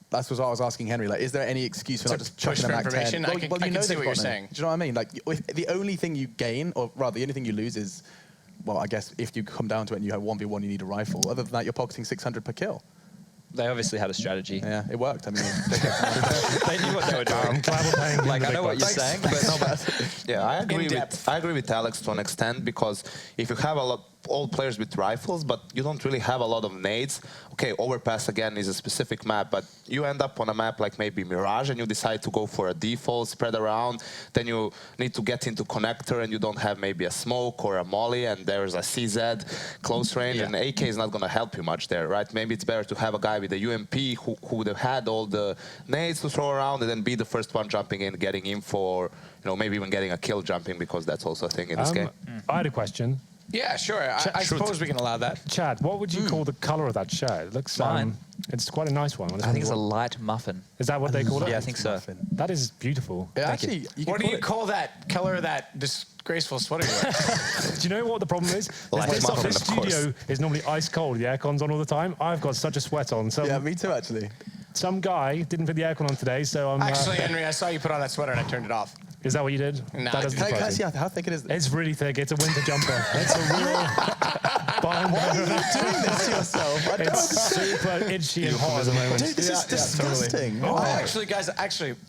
That's what I was asking Henry. Like, is there any excuse for not just chucking them back 10? I can see what you're saying. Do you know what I mean? Like, the only thing you gain, or rather, the only thing you lose is, well, I guess if you come down to it and you have 1v1, you need a rifle. Other than that, you're pocketing 600 per kill. They obviously had a strategy. Yeah, it worked. I mean, they knew what they were doing. I'm glad we're paying Like, I know what you're saying, but yeah, I agree with Alex to an extent, because if you have all players with rifles, but you don't really have a lot of nades. Okay, Overpass again is a specific map, but you end up on a map like maybe Mirage and you decide to go for a default, spread around, then you need to get into connector and you don't have maybe a smoke or a molly, and there's a CZ close range, and AK is not going to help you much there, right? Maybe it's better to have a guy with a UMP who would have had all the nades to throw around and then be the first one jumping in, getting info, or maybe even getting a kill jumping, because that's also a thing in this game. I had a question. Yeah, sure. I suppose we can allow that. Chad, what would you call the color of that shirt? It looks it's quite a nice one. I think it's a light muffin. Is that what they call it? Yeah, I think so. That is beautiful. Yeah, actually, what do you call that color of that disgraceful sweater you wear? Do you know what the problem is? Light muffin, This of course. studio is normally ice cold. The aircon's on all the time. I've got such a sweat on. yeah, me too, actually. Some guy didn't put the aircon on today, so I'm... Actually, Henry, I saw you put on that sweater and I turned it off. Is that what you did? Nah, That doesn't Can I surprise see me. how thick it is? It's really thick. It's a winter jumper. It's a real... Why are you doing this to yourself? I don't It's super itchy and hot at the moment. Dude, this is disgusting. Oh, actually, guys,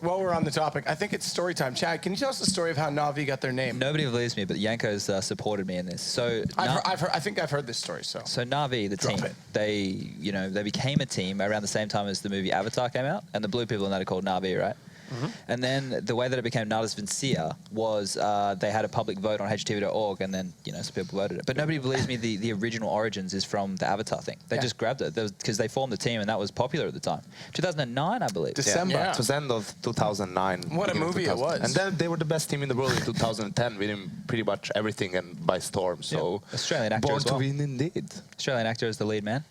while we're on the topic, I think it's story time. Chad, can you tell us the story of how NaVi got their name? Nobody believes me, but Yanko's supported me in this. So I think I've heard this story. So NaVi, the team, they became a team around the same time as the movie Avatar came out, and the blue people in that are called NaVi, right? And then the way that it became Nadas Vincia was they had a public vote on HTV.org, and then some people voted it. But nobody believes me. The original origins is from the Avatar thing. They just grabbed it because they formed the team, and that was popular at the time. 2009, I believe. December. It was end of 2009. What a movie it was. And then they were the best team in the world in 2010, winning pretty much everything and by storm. So Australian actor born as well. to win indeed. Australian actor is the lead man.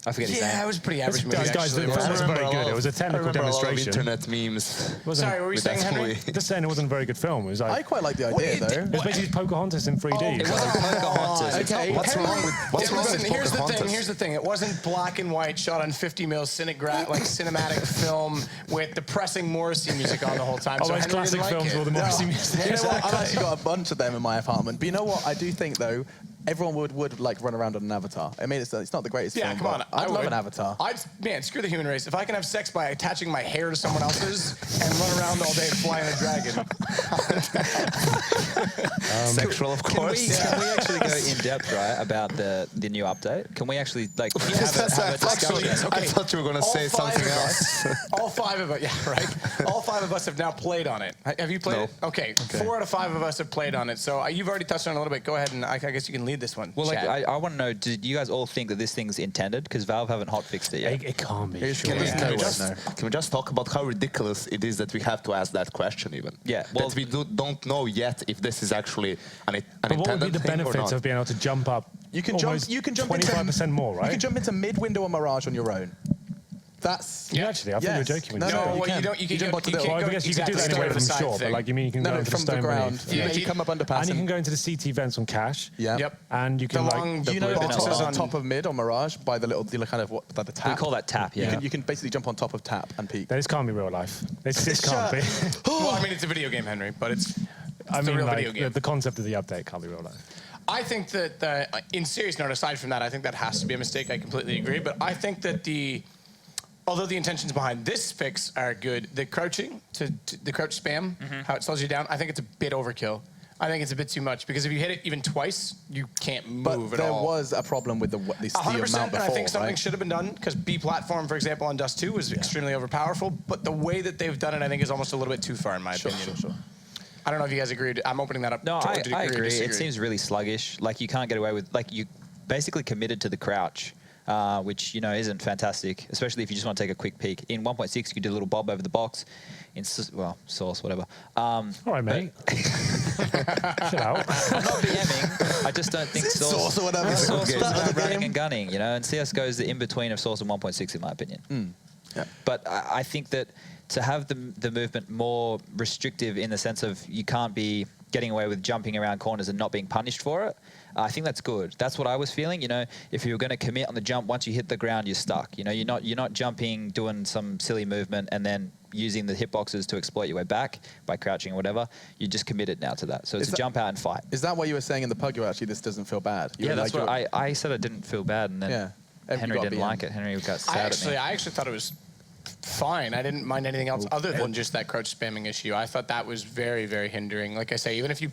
I forget his name. Yeah, it was a pretty average movie. Guys, the actually. film wasn't very good. It was a I technical remember a lot of demonstration. internet memes. Sorry, what were you with saying, that Henry? movie. Just saying it wasn't a very good film. It was I like... quite like the idea, though. It was basically Pocahontas in 3D. It wasn't Pocahontas. Okay. What's wrong with Listen, here's Pocahontas? the thing. It wasn't black and white, shot on 50mm cinematic film with depressing Morrissey music on the whole time. So Those Henry classic didn't like films it. with all the Morrissey music. You know what? I've actually got a bunch of them in my apartment. But you know what? I do think, though, everyone would like run around on an avatar. I mean, it's not the greatest Yeah, film, come on. but I'd love an avatar. Man, screw the human race. If I can have sex by attaching my hair to someone else's and run around all day flying a dragon. Sexual, of course. Can we actually go in depth, right, about the new update? Can we actually have a discussion? I thought you were going to say something else. All 5 of us, yeah, right. All 5 of us have now played on it. Have you played it? Okay. 4 out of 5 of us have played on it. So you've already touched on it a little bit. Go ahead, and I guess you can lead this one. Well, like, Chad. I want to know, do you guys all think that this thing's intended? Because Valve haven't hotfixed it yet. It can't be. Can we just talk about how ridiculous it is that we have to ask that question even? Yeah, well, that we don't know yet if this is actually an But what would be intended the thing or benefits not. of being able to jump up? You can jump 25% more, right? You can jump into mid-window or Mirage on your own. That's Yeah, actually, I think you were joking when you said that. well, you don't. You can jump onto the. Well, I guess you can do that anyway from short, but like you mean you can go into from the ground. stone You come up underpass. and you can go into the CT vents on Cash. Yeah. Yep. And you can The long- Do you know boxes on top of mid or Mirage by the little kind of like the tap? we call that tap, yeah. You can basically jump on top of tap and peek. This can't be real life. This can't be. Well, I mean, it's a video game, Henry, but it's I a mean, real like, video game. the concept of the update can't be real life. I think that, in serious note, aside from that, I think that has to be a mistake. I completely agree. But I think that although the intentions behind this fix are good, the crouching, the crouch spam, how it slows you down, I think it's a bit overkill. I think it's a bit too much because if you hit it even twice, you can't move But at all. there was a problem with the 100%, amount before, and I think something right? should have been done because B platform, for example, on Dust 2 was extremely overpowerful. But the way that they've done it, I think, is almost a little bit too far, in my opinion. Sure. I don't know if you guys agreed. I'm opening that up. No, to I agree or agree. disagree. It seems really sluggish. Like, you can't get away with... Like, you basically committed to the crouch, which, isn't fantastic, especially if you just want to take a quick peek. In 1.6, you could do a little bob over the box. In, Source, whatever. All right, mate. Chill out. I'm not BMing. I just don't think Source or whatever. Source was about Game. running and gunning, and CSGO is the in-between of Source and 1.6, in my opinion. Yeah. But I think that to have the movement more restrictive in the sense of you can't be getting away with jumping around corners and not being punished for it, I think that's good. That's what I was feeling. If you were going to commit on the jump, once you hit the ground, you're stuck. You're not jumping, doing some silly movement, and then using the hitboxes to exploit your way back by crouching or whatever. You just committed now to that. So it's a jump out and fight. Is that what you were saying in the pug? Actually, this doesn't feel bad. Yeah, that's what I said. It didn't feel bad, and then Henry didn't like it. Henry got sad at me. I actually thought it was fine. I didn't mind anything else other than just that crouch spamming issue. I thought that was very, very hindering. Like I say, even if you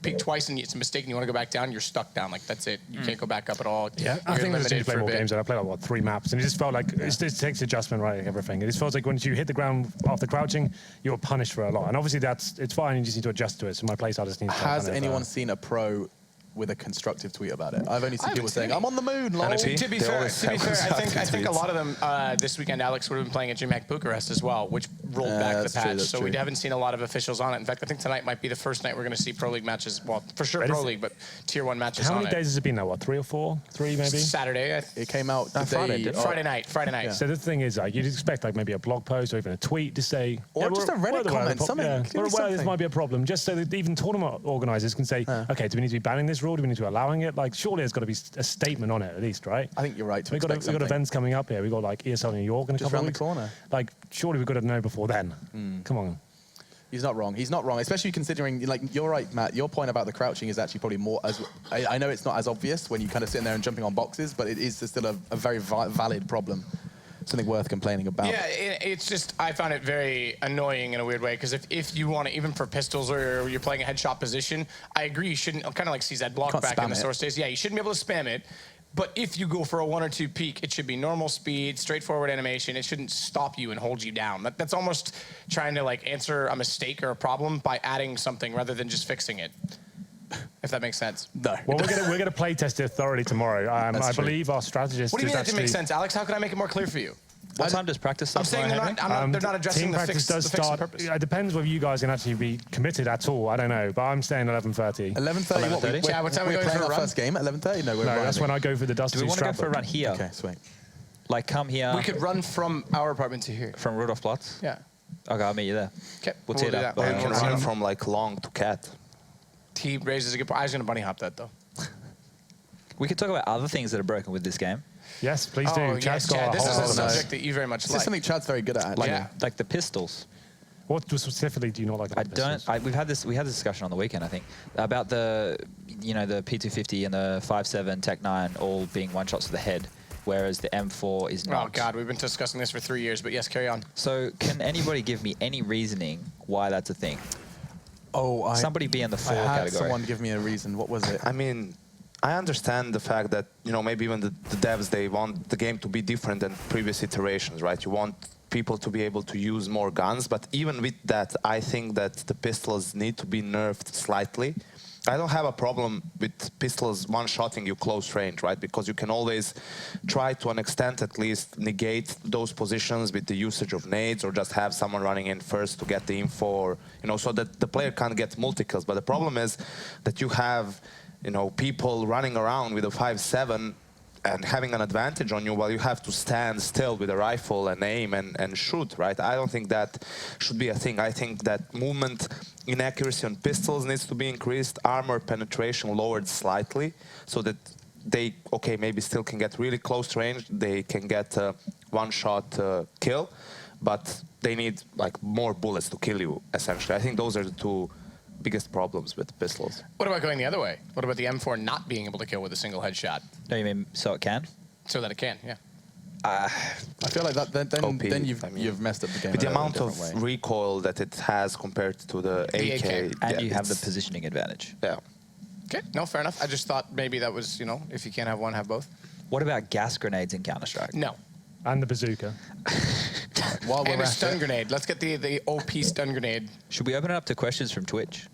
peek twice and it's a mistake and you want to go back down, you're stuck down. Like, that's it. You can't go back up at all. Yeah, I think there's a play more games. And I played like 3 maps, and it just felt like it takes adjustment, right? Everything. It just feels like once you hit the ground after crouching, you're punished for a lot. And obviously it's fine. You just need to adjust to it. So my playstyle just needs to. Has anyone seen a pro with a constructive tweet about it? I've only seen people saying, "I'm on the moon." Lol. To be fair, I think a lot of them this weekend. Alex would have been playing at DreamHack Bucharest as well, which rolled back the patch. So we haven't seen a lot of officials on it. In fact, I think tonight might be the first night we're going to see Pro League matches. Well, for sure Pro League, but Tier 1 matches. How many days has it been now? What, 3 or 4? 3 maybe. Saturday. It came out Friday night. Yeah. So the thing is, like, you'd expect like maybe a blog post or even a tweet to say, or just a Reddit comment, something. We're aware this might be a problem, just so that even tournament organisers can say, okay, do we need to be banning this rule? Do we need to be allowing it? Like, surely there's got to be a statement on it at least, right? I think you're right. We've got events coming up here. We've got like ESL New York in a just couple around of weeks. the corner. Like, surely we've got to know before then. Come on. He's not wrong. He's not wrong, especially considering, like, you're right, Matt. Your point about the crouching is actually probably more as I know it's not as obvious when you kind of sitting there and jumping on boxes, but it is still a very valid problem. Something worth complaining about. Yeah, it's just, I found it very annoying in a weird way, because if you want to, even for pistols or you're playing a headshot position, I agree you shouldn't, kind of like CZ block back in the source days. Yeah, you shouldn't be able to spam it. But if you go for a 1 or 2 peek, it should be normal speed, straightforward animation. It shouldn't stop you and hold you down. That's almost trying to like answer a mistake or a problem by adding something rather than just fixing it. If that makes sense. No. Well, we're gonna play test it thoroughly tomorrow. I believe our strategist. What do you mean that didn't actually make sense, Alex? How can I make it more clear for you? What time does practice start? I'm saying they're not addressing team the practice does start. purpose. It depends whether you guys can actually be committed at all. I don't know, but I'm saying 11:30. 11:30. What time are we going for our first game at 11:30? No, that's when I go for the Dust. Do we want to go for a run here? Okay, sweet. Like, come here. We could run from our apartment to here. From Rudolfplatz? Yeah. Okay, I'll meet you there. Okay. We'll tee it up. We can run from like long to cat. He raises a good point. I was going to bunny hop that, though. We could talk about other things that are broken with this game. Yes, please do. Oh, yes, Chad. This is a subject that you very much This like. is something Chad's very good at, actually. Like the pistols. What specifically do you not like about the pistols? We had this discussion on the weekend, I think, about the P250 and the 5.7 Tech 9 all being one shots to the head, whereas the M4 is not. Oh God, we've been discussing this for 3 years, but yes, carry on. So can anybody give me any reasoning why that's a thing? Oh, Somebody be in the 4 I had category. someone give me a reason. What was it? I mean, I understand the fact that, maybe even the devs, they want the game to be different than previous iterations, right? You want people to be able to use more guns, but even with that, I think that the pistols need to be nerfed slightly. I don't have a problem with pistols one-shotting you close range, right? Because you can always try to an extent at least negate those positions with the usage of nades, or just have someone running in first to get the info, or, so that the player can't get multi-kills. But the problem is that you have, people running around with a 5.7 and having an advantage on you while you have to stand still with a rifle and aim and shoot, right? I don't think that should be a thing. I think that movement inaccuracy on pistols needs to be increased, armor penetration lowered slightly, so that they, maybe still can get really close range, they can get a one-shot kill, but they need more bullets to kill you, essentially. I think those are the two biggest problems with pistols. What about going the other way? What about the M4 not being able to kill with a single headshot? No, you mean so it can? So that it can, yeah. I feel like that. Then OP, you've messed up the game. With the in a amount different of way. recoil that it has compared to the AK. AK. And you have the positioning advantage. Yeah. Okay, no, fair enough. I just thought maybe that was, if you can't have one, have both. What about gas grenades in Counter-Strike? No. And the bazooka. While we're And a at stun it, grenade. Let's get the OP stun grenade. Should we open it up to questions from Twitch?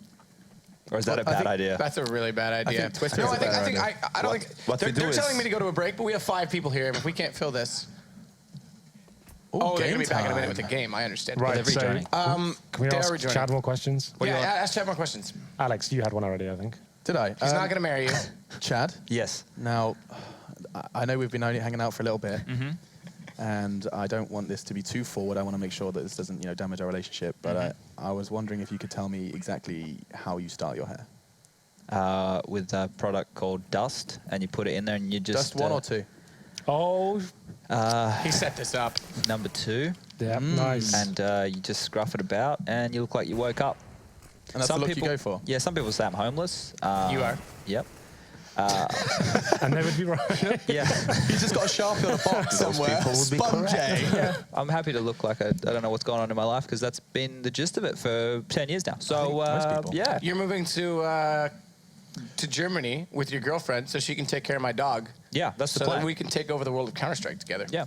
Or is that a Well, I bad think idea? That's a really bad idea. think Twitter no, is I a think, better I think idea. I don't think what we do they're is- telling me to go to a break, but we have 5 people here. If we can't fill this, Ooh, they're game gonna be back in a minute time. with the game. I understand. Right, they're so rejoining. can we they are ask rejoining. Chad more questions? Yeah, ask Chad more questions. Alex, you had one already, I think. Did I? He's not gonna marry you. Chad. Yes. Now, I know we've been only hanging out for a little bit, Mm-hmm. and I don't want this to be too forward. I want to make sure that this doesn't, damage our relationship. But I was wondering if you could tell me exactly how you style your hair. With a product called Dust, and you put it in there, and you just Just one or two? Oh, He set this up. number 2, yeah, nice. and you just scruff it about, and you look like you woke up. And that's the look you go for? Yeah, some people say I'm homeless. You are. Yep. And they would be right. Yeah. He's just got a Sharpie on a box somewhere. people would be Spongy. I'm happy to look like I don't know what's going on in my life, because that's been the gist of it for 10 years now. So, most people. yeah. You're moving to Germany with your girlfriend so she can take care of my dog. Yeah, that's the So plan. that we can take over the world of Counter-Strike together. Yeah.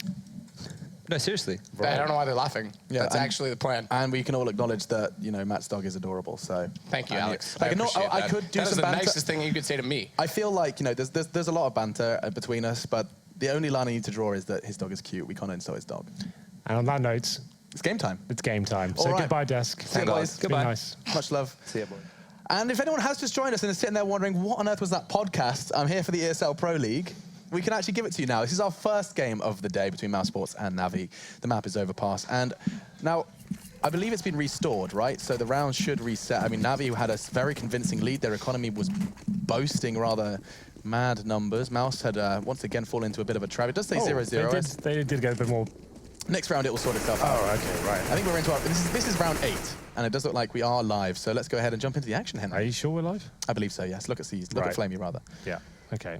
No, seriously. I don't know why they're laughing. Yeah, That's and- actually the plan. And we can all acknowledge that, Matt's dog is adorable. So Thank you, and Alex. I, I can appreciate I that. could do That is some the banter. nicest thing you could say to me. I feel like, there's a lot of banter between us, but the only line I need to draw is that his dog is cute. We can't insult his dog. And on that note, It's game time. it's game time. So All right. goodbye, desk. See you, boys. It's been Goodbye. nice. Much love. See ya, boy. And if anyone has just joined us and is sitting there wondering, what on earth was that podcast? I'm here for the ESL Pro League. We can actually give it to you now. This is our first game of the day between mousesports and NaVi. The map is Overpass. And now, I believe it's been restored, right? So the rounds should reset. I mean, NaVi had a very convincing lead. Their economy was boasting rather mad numbers. Mouse had once again fallen into a bit of a trap. It does say 0-0. They did get a bit more. Next round, it will sort itself out. Oh, okay, right. I think we're into our... This is round 8, and it does look like we are live. So let's go ahead and jump into the action, Henry. Are you sure we're live? I believe so, yes. Look at C's. Look Right. at Flamey, rather. Yeah. Okay.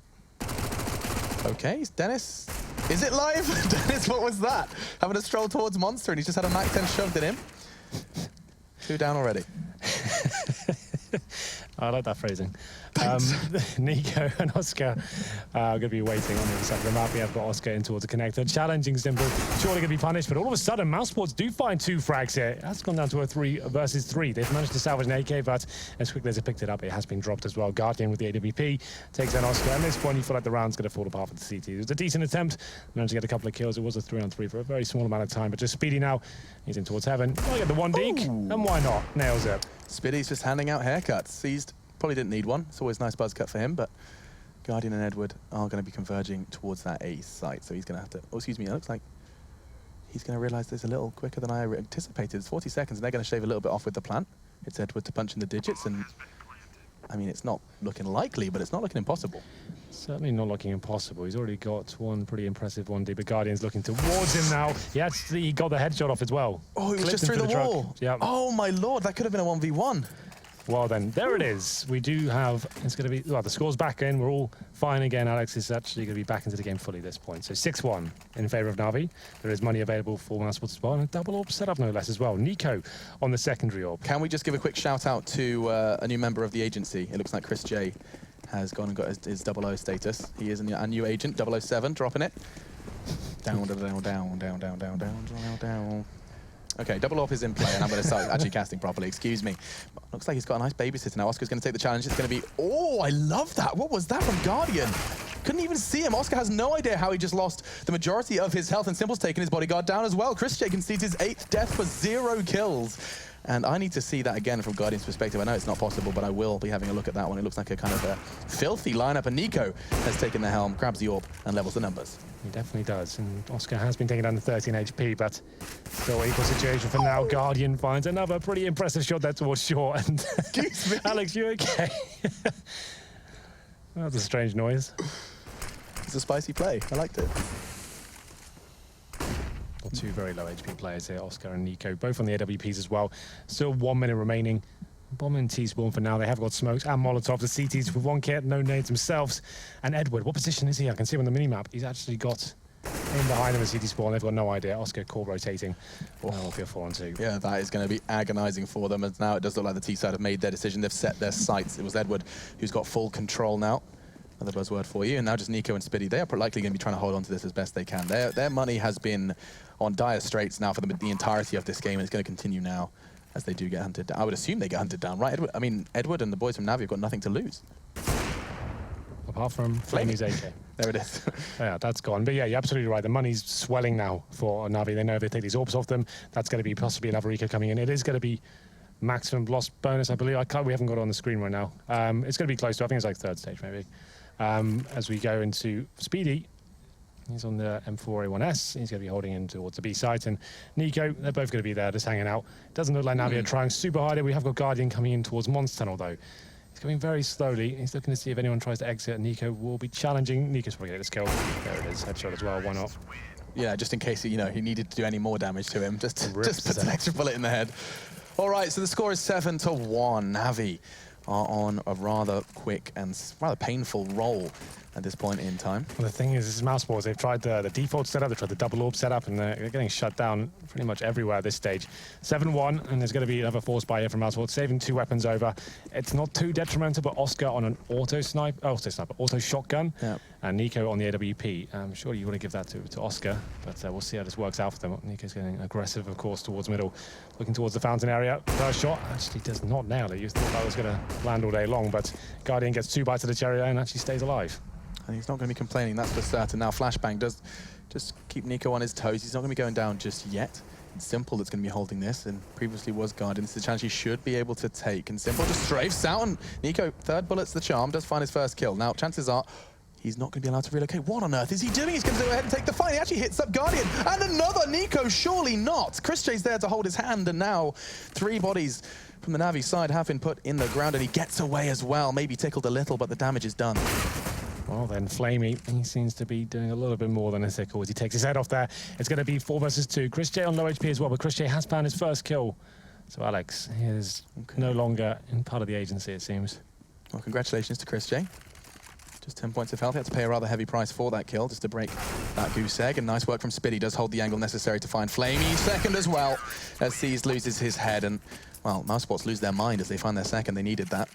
Okay, Dennis. Is it live? Dennis, what was that? Having a stroll towards Monster, and he's just had a Mac 10 shoved in him. 2 down already. I like that phrasing. Nico and Oscar are going to be waiting on the other side of the map. We have got Oscar in towards the connector. Challenging Simple. Surely going to be punished, but all of a sudden, mousesports do find 2 frags here. It has gone down to a 3 versus 3. They've managed to salvage an AK, but as quickly as they picked it up, it has been dropped as well. Guardian with the AWP takes down Oscar. At this point, you feel like the round's going to fall apart for the CT. It was a decent attempt. Managed to get a couple of kills. It was a 3-on-3 for a very small amount of time, but just Speedy now. He's in towards heaven. Oh, get the 1 deke, and why not? Nails it. Spiddy's just handing out haircuts. Seized. Probably didn't need one. It's always a nice buzz cut for him, but Guardian and Edward are going to be converging towards that A site, so he's going to have to... Oh, excuse me, it looks like he's going to realise this a little quicker than I anticipated. It's 40 seconds, and they're going to shave a little bit off with the plant. It's Edward to punch in the digits, and... I mean, it's not looking likely, but it's not looking impossible. Certainly not looking impossible. He's already got one pretty impressive 1D, but Guardian's looking towards him now. He got the headshot off as well. Oh, he was Clipped just him through for the truck. wall. Yeah. Oh, my lord. That could have been a 1v1. Well then, there it is. We do have, it's going to be, well, the score's back in. We're all fine again. Alex is actually going to be back into the game fully at this point. So 6-1 in favor of NaVi. There is money available for mousesports as well, and a double orb setup no less as well. Nico on the secondary orb. Can we just give a quick shout out to a new member of the agency? It looks like Chris J has gone and got his 00 status. He is a new agent, 007, dropping it. Down, down, down, down, down, down, down, down, down. Okay, double off is in play, and I'm going to start actually casting properly. Excuse me. Looks like he's got a nice babysitter now. Oscar's going to take the challenge. It's going to be... Oh, I love that. What was that from Guardian? Couldn't even see him. Oscar has no idea how he just lost the majority of his health, and Simple's taken his bodyguard down as well. Chris J concedes his 8th death for 0 kills. And I need to see that again from Guardian's perspective. I know it's not possible, but I will be having a look at that one. It looks like a kind of a filthy lineup, and Nico has taken the helm, grabs the orb, and levels the numbers. He definitely does, and Oscar has been taken down to 13 HP, but still equal situation for now. Guardian finds another pretty impressive shot there towards short, and Excuse me. Alex, you okay? That was a strange noise. It's a spicy play. I liked it. Two very low HP players here, Oscar and Nico, both on the AWPs as well. Still 1 minute remaining. Bomb and T-spawn for now. They have got smokes and Molotov. The CTs with 1 kit, no nades themselves. And Edward, what position is he? I can see him on the minimap. He's actually got in behind him a CT spawn. They've got no idea. Oscar core rotating. Oh, will be a 4-on-2. Yeah, that is going to be agonizing for them. And now it does look like the T-side have made their decision. They've set their sights. It was Edward who's got full control now. Another buzzword for you. And now just Nico and Spitty. They are likely going to be trying to hold on to this as best they can. Their money has been on dire straits now for the entirety of this game, and it's going to continue now as they do get hunted down. I would assume they get hunted down, right? Edward and the boys from NaVi have got nothing to lose. Apart from Flamey's AK. There it is. Yeah, that's gone. But yeah, you're absolutely right. The money's swelling now for NaVi. They know if they take these orbs off them, that's going to be possibly another eco coming in. It is going to be maximum loss bonus, I believe. We haven't got it on the screen right now. It's going to be close to, I think it's like 3rd stage maybe. As we go into Speedy. He's on the M4A1S. He's going to be holding in towards the B site. And Nico, they're both going to be there just hanging out. Doesn't look like NaVi are trying super hard. We have got Guardian coming in towards Monster Tunnel, though. He's coming very slowly. He's looking to see if anyone tries to exit. Nico will be challenging. Nico's probably going to get this kill. There it is. Headshot as well. Why not? Yeah, just in case he needed to do any more damage to him. Just puts an extra bullet in the head. All right, so the score is 7-1. NaVi are on a rather quick and rather painful roll at this point in time. Well, the thing is, this is mousesports. They've tried the default setup, they've tried the double orb setup, and they're getting shut down pretty much everywhere at this stage. 7-1, and there's going to be another force buy here from mousesports, saving 2 weapons over. It's not too detrimental, but Oscar on an auto shotgun, yeah. And Nico on the AWP. I'm sure you want to give that to Oscar, but we'll see how this works out for them. Nico's getting aggressive, of course, towards middle, looking towards the fountain area. First shot actually does not nail it. You thought that was going to land all day long, but Guardian gets 2 bites of the cherry and actually stays alive. And he's not going to be complaining, that's for certain. Now, Flashbang does just keep Nico on his toes. He's not going to be going down just yet. It's Simple that's going to be holding this, and previously was Guardian. This is a challenge he should be able to take. And Simple just strafes out, and Nico, 3rd bullet's the charm, does find his 1st kill. Now, chances are he's not going to be allowed to relocate. What on earth is he doing? He's going to go ahead and take the fight. He actually hits up Guardian. And another Nico, surely not. Chris J's there to hold his hand, and now 3 bodies from the NaVi side have been put in the ground, and he gets away as well. Maybe tickled a little, but the damage is done. Well then, Flamey, he seems to be doing a little bit more than a tickle as he takes his head off there. It's going to be 4 versus 2. Chris J on low HP as well, but Chris J has found his 1st kill. So Alex, he is no longer in part of the agency, it seems. Well, congratulations to Chris J. Just 10 points of health. He had to pay a rather heavy price for that kill, just to break that goose egg. And nice work from Spitty. Does hold the angle necessary to find Flamey. 2nd as well, as Seas loses his head. And, well, mousesports lose their mind as they find their 2nd. They needed that.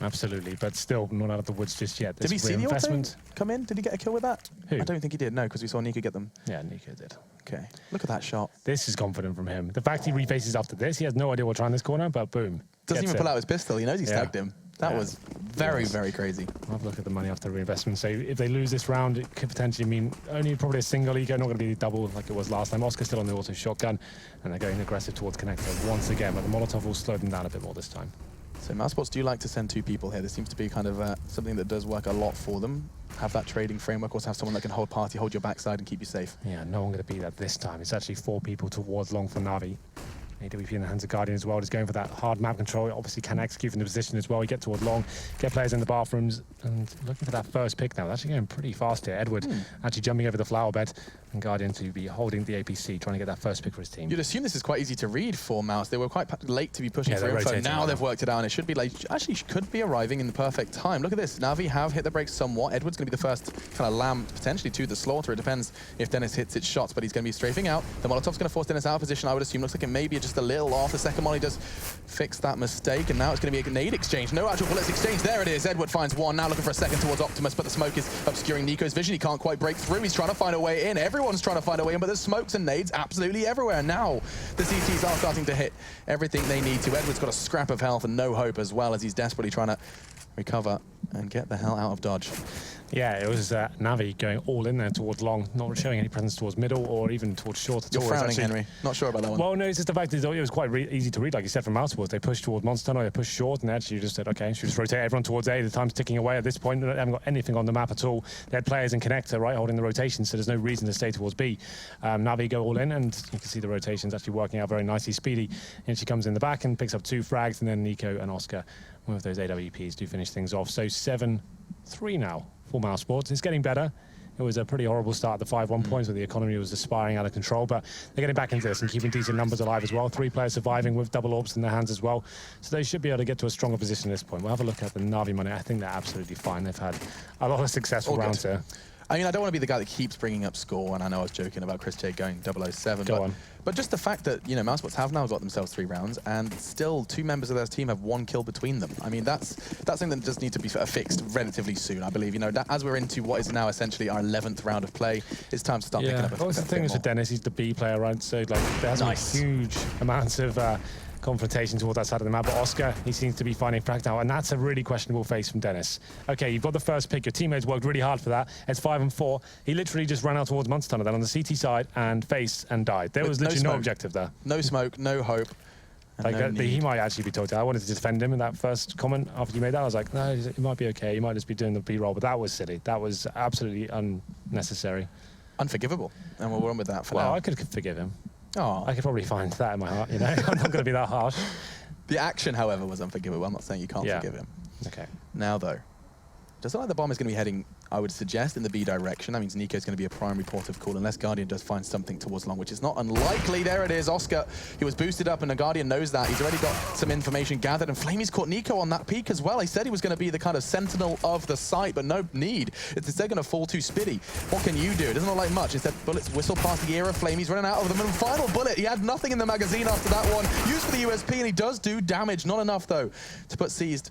Absolutely, but still not out of the woods just yet. Did we see the auto come in? Did he get a kill with that? Who? I don't think he did, no, because we saw Nico get them. Yeah, Nico did. Okay, look at that shot. This is confident from him. The fact he refaces after this, he has no idea what to try in this corner, but boom. Doesn't even pull out his pistol. He knows he's tagged him. That was very, very crazy. I'll have a look at the money after reinvestment. So if they lose this round, it could potentially mean only probably a single eco, not going to be double like it was last time. Oscar's still on the auto shotgun, and they're going aggressive towards connector once again, but the Molotov will slow them down a bit more this time. So mousesports do like to send 2 people here. This seems to be kind of something that does work a lot for them. Have that trading framework, also have someone that can hold party, hold your backside and keep you safe. Yeah, no one going to be that this time. It's actually 4 people towards long for NaVi. AWP in the hands of Guardian as well, just going for that hard map control. Obviously can execute from the position as well. You get toward long, get players in the bathrooms, and looking for that first pick now. It's actually going pretty fast here. Edward actually jumping over the flower bed, and Guardian to be holding the APC, trying to get that first pick for his team. You'd assume this is quite easy to read for Mouse. They were quite late to be pushing for info. Now they've worked it out, and it should be like, actually could be arriving in the perfect time. Look at this. NaVi have hit the brakes somewhat. Edward's going to be the first kind of lamb potentially to the slaughter. It depends if Dennis hits its shots, but he's going to be strafing out. The Molotov's going to force Dennis out of position, I would assume. Looks like it may be just a little off. The second Molly does fix that mistake, and now it's going to be a grenade exchange. No actual bullets exchange. There it is. Edward finds one. Now looking for a second towards Optimus, but the smoke is obscuring Nico's vision. He can't quite break through. He's trying to find a way in. Everyone's trying to find a way in, but there's smokes and nades absolutely everywhere. Now the CTs are starting to hit everything they need to. Edward's got a scrap of health and no hope, as well as he's desperately trying to recover and get the hell out of dodge. Yeah, it was NaVi going all in there towards long, not showing any presence towards middle or even towards short at all. You're frowning, Henry. Not sure about that one. Well, no, it's just the fact that it was quite easy to read, like you said, from mousesports. They pushed towards Monster Tunnel, they pushed short, and they actually just said, okay, should just rotate everyone towards A. The time's ticking away at this point. They haven't got anything on the map at all. They had players in connector, right, holding the rotation, so there's no reason to stay towards B. NaVi go all in, and you can see the rotations actually working out very nicely. Speedy, and she comes in the back and picks up 2 frags, and then Nico and Oscar with those AWPs do finish things off. So 7-3 now for mousesports. It's getting better. It was a pretty horrible start at the 5-1 points where the economy was spiraling out of control, but they're getting back into this and keeping decent numbers alive as well. 3 players surviving with double orbs in their hands as well. So they should be able to get to a stronger position at this point. We'll have a look at the NaVi money. I think they're absolutely fine. They've had a lot of successful rounds here. I mean, I don't want to be the guy that keeps bringing up score, and I know I was joking about Chris J going 007. But just the fact that, you know, mousesports have now got themselves 3 rounds, and still 2 members of their team have 1 kill between them. I mean, that's something that does need to be fixed relatively soon, I believe. You know, that, as we're into what is now essentially our 11th round of play, it's time to start picking up a the thing is with Dennis, he's the B player, right? So, like, there hasn't been huge amounts of confrontation towards that side of the map, but Oscar, he seems to be finding frags now, and that's a really questionable face from Dennis. Okay, you've got the first pick, your teammates worked really hard for that. It's 5-4. He literally just ran out towards Monster Tunnel then on the CT side and faced and died. There was literally no objective there. No smoke, no hope. Like he might actually be told. I wanted to defend him in that first comment after you made that. I was like, no, it might be okay. He might just be doing the B-roll, but that was silly. That was absolutely unnecessary. Unforgivable. And we'll run with that for now. Well, I could forgive him. Oh. I could probably find that in my heart, you know. I'm not going to be that harsh. The action, however, was unforgivable. I'm not saying you can't forgive him. Okay. Now, though, does it look like the bomb is going to be heading, I would suggest, in the B direction? That means Nico's going to be a primary port of call, unless Guardian does find something towards long, which is not unlikely. There it is, Oscar. He was boosted up, and the Guardian knows that. He's already got some information gathered, and Flamey's caught Nico on that peak as well. He said he was going to be the kind of sentinel of the site, but no need. It's instead going to fall to Spiddy. What can you do? It doesn't look like much. Instead, bullets whistle past the ear of Flamey's running out of them, and final bullet. He had nothing in the magazine after that one. Used for the USP, and he does do damage. Not enough, though, to put Seized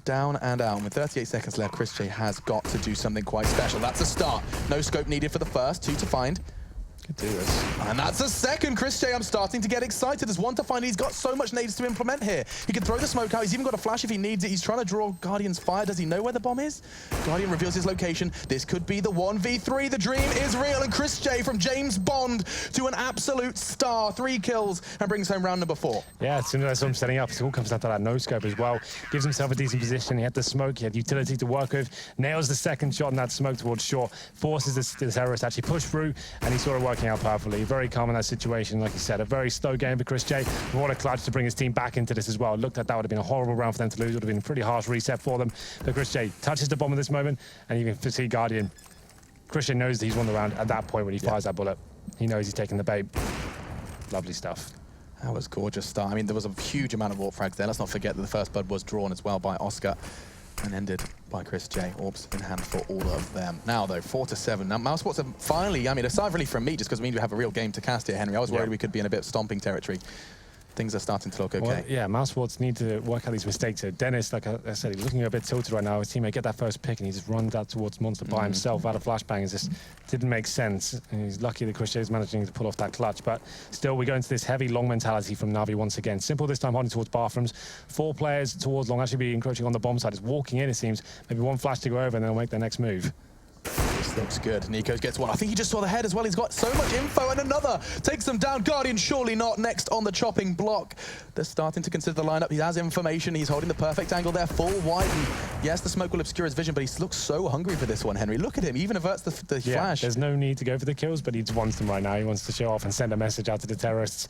down and out. And with 38 seconds left, Chris J has got to do something quite special. That's a start. No scope needed for the first. 2 to find. Could do this. And that's a second. Chris J, I'm starting to get excited. There's 1 to find. He's got so much nades to implement here. He can throw the smoke out. He's even got a flash if he needs it. He's trying to draw Guardian's fire. Does he know where the bomb is? Guardian reveals his location. This could be the 1v3. The dream is real. And Chris J from James Bond to an absolute star. 3 kills and brings home round number 4. Yeah, as soon as I'm setting up, it all comes down to that no-scope as well. Gives himself a decent position. He had the smoke. He had utility to work with. Nails the second shot in that smoke towards shore. Forces the terrorist to actually push through. And he's sort of working out powerfully. Very calm in that situation, like you said. A very slow game for Chris J. What a clutch to bring his team back into this as well. Looked like that would have been a horrible round for them to lose. It would have been a pretty harsh reset for them. But Chris J touches the bomb at this moment, and you can see Guardian. Chris J knows that he's won the round at that point when he fires that bullet. He knows he's taking the bait. Lovely stuff. That was gorgeous start. I mean, there was a huge amount of AWP frags there. Let's not forget that the first blood was drawn as well by Oscar and ended by Chris J. AWPs in hand for all of them. Now, though, 4 to 7. Now, mousesports are finally, I mean, aside really from me, just because we need to have a real game to cast here, Henry. I was worried we could be in a bit of stomping territory. Things are starting to look okay. Well, yeah, mousesports need to work out these mistakes. So Dennis, like I said, he's looking a bit tilted right now. His teammate get that first pick, and he just runs out towards Monster by himself out of flashbang. It just didn't make sense. And he's lucky that Chris J is managing to pull off that clutch. But still, we go into this heavy long mentality from NaVi once again. Simple this time, holding towards bathrooms. 4 players towards long, actually be encroaching on the bomb side. It's walking in, it seems. Maybe 1 flash to go over, and they'll make their next move. This looks good. Nico gets 1. I think he just saw the head as well. He's got so much info, and another takes them down. Guardian surely not next on the chopping block. They're starting to consider the lineup. He has information. He's holding the perfect angle there, full wide. And yes, the smoke will obscure his vision, but he looks so hungry for this one, Henry. Look at him. He even averts the flash. There's no need to go for the kills, but he wants them right now. He wants to show off and send a message out to the terrorists.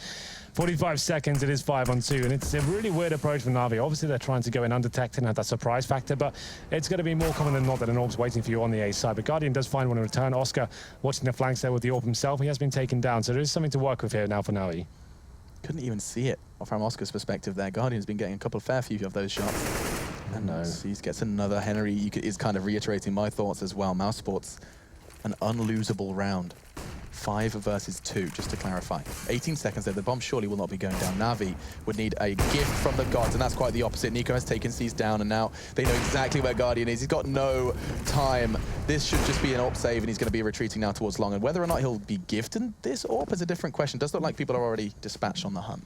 45 seconds, it is 5-on-2, and it's a really weird approach from NaVi. Obviously, they're trying to go in undetected and have that surprise factor, but it's going to be more common than not that an Orb's waiting for you on the A side. But Guardian does find one in return. Oscar watching the flanks there with the Orb himself. He has been taken down, so there is something to work with here now for NaVi. Couldn't even see it from Oscar's perspective there. Guardian's been getting a couple of fair few of those shots. And he gets another. Henry is kind of reiterating my thoughts as well. mousesports, an unlosable round. 5 versus 2, just to clarify. 18 seconds there. The bomb surely will not be going down. NaVi would need a gift from the gods, and that's quite the opposite. Nico has taken C's down, and now they know exactly where Guardian is. He's got no time. This should just be an AWP save, and he's going to be retreating now towards long. And whether or not he'll be gifted this AWP is a different question. It does look like people are already dispatched on the hunt.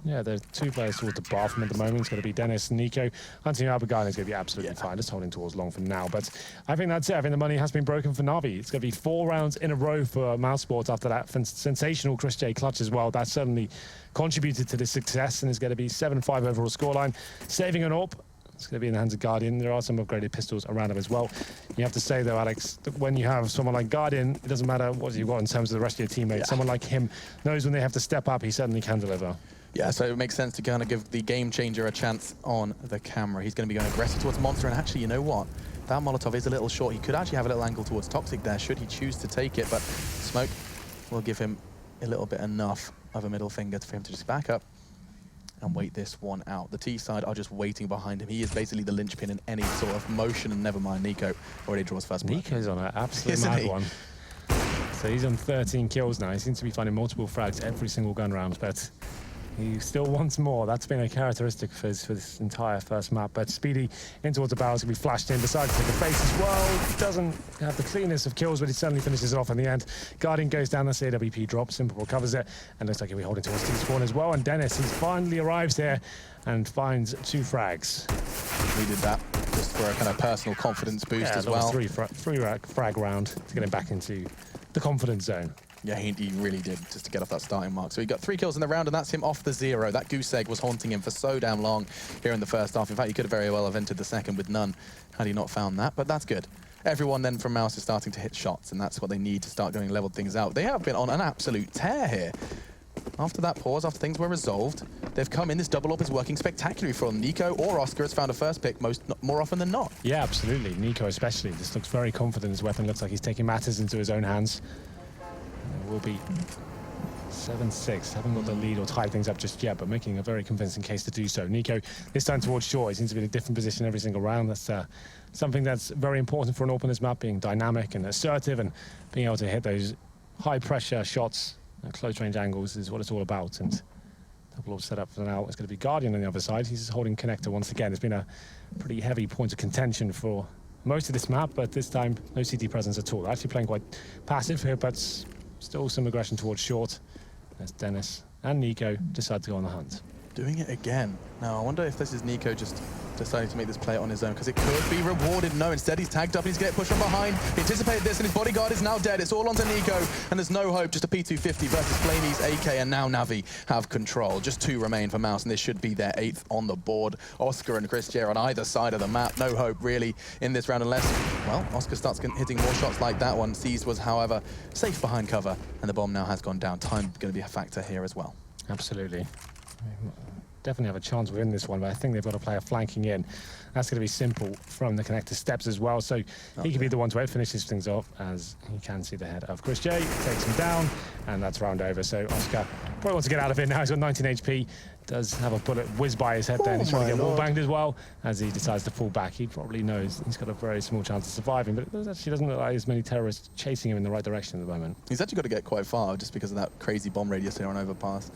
Yeah, there are 2 players towards the bathroom at the moment. It's going to be Dennis and Nico. Hunting Albergine is going to be absolutely fine, just holding towards long for now. But I think that's it. I think the money has been broken for NaVi. It's going to be 4 rounds in a row for mousesports after that sensational Chris J clutch as well. That certainly contributed to the success, and it's going to be 7-5 overall scoreline. Saving an AWP. It's going to be in the hands of Guardian. There are some upgraded pistols around him as well. You have to say, though, Alex, that when you have someone like Guardian, it doesn't matter what you've got in terms of the rest of your teammates. Someone like him knows when they have to step up, he certainly can deliver. Yeah, so it makes sense to kind of give the game changer a chance on the camera. He's going to be going aggressive towards Monster, and actually, you know what? That Molotov is a little short. He could actually have a little angle towards Toxic there, should he choose to take it, but Smoke will give him a little bit enough of a middle finger for him to just back up and wait this one out. The T side are just waiting behind him. He is basically the linchpin in any sort of motion, and never mind, Nico already draws first blood. Nico's on an absolute mad one. So he's on 13 kills now. He seems to be finding multiple frags every single gun round, but he still wants more. That's been a characteristic for this entire first map. But Speedy in towards the barrels can be flashed in. Decides to take a face as well. Doesn't have the cleanest of kills, but he certainly finishes it off in the end. Guardian goes down. That's the AWP drop. Simple recovers it. And looks like he'll be holding towards T-spawn as well. And Dennis, he finally arrives here and finds 2 frags. Needed that just for a kind of personal confidence boost as well. Three frag round to get him back into the confidence zone. Yeah, he really did, just to get off that starting mark. So he got 3 kills in the round, and that's him off the 0. That goose egg was haunting him for so damn long here in the first half. In fact, he could have very well have entered the second with none had he not found that, but that's good. Everyone then from Mouse is starting to hit shots, and that's what they need to start going level things out. They have been on an absolute tear here. After that pause, after things were resolved, they've come in. This double up is working spectacularly for them. Nico or Oscar has found a first pick more often than not. Yeah, absolutely. Nico especially. This looks very confident. His weapon looks like he's taking matters into his own hands. It will be 7-6. Haven't got the lead or tied things up just yet, but making a very convincing case to do so. Nico, this time towards shore. He seems to be in a different position every single round. That's something that's very important for an AWP in this map, being dynamic and assertive and being able to hit those high-pressure shots at close-range angles is what it's all about. And double AWP set up for now. It's going to be Guardian on the other side. He's holding connector once again. It's been a pretty heavy point of contention for most of this map, but this time no CT presence at all. They're actually playing quite passive here, but still some aggression towards short as Dennis and Nico decide to go on the hunt. Doing it again. Now, I wonder if this is Nico just deciding to make this play on his own, because it could be rewarded. No, instead he's tagged up and he's going to get pushed from behind. He anticipated this, and his bodyguard is now dead. It's all onto Nico, and there's no hope. Just a P250 versus Flamey's AK, and now NaVi have control. Just 2 remain for Mouse, and this should be their 8th on the board. Oscar and Chris J on either side of the map. No hope, really, in this round, unless, well, Oscar starts hitting more shots like that one. Seized was, however, safe behind cover, and the bomb now has gone down. Time going to be a factor here as well. Absolutely. Definitely have a chance within this one, but I think they've got a player flanking in. That's going to be Simple from the connector steps as well, so he could be the one to finish these things off, as he can see the head of Chris J. Takes him down, and that's round over. So Oscar probably wants to get out of it now. He's got 19 HP. Does have a bullet whiz by his head there, and he's trying to get wall banged as well as he decides to fall back. He probably knows he's got a very small chance of surviving, but it actually doesn't look like there's many terrorists chasing him in the right direction at the moment. He's actually got to get quite far just because of that crazy bomb radius here on Overpass.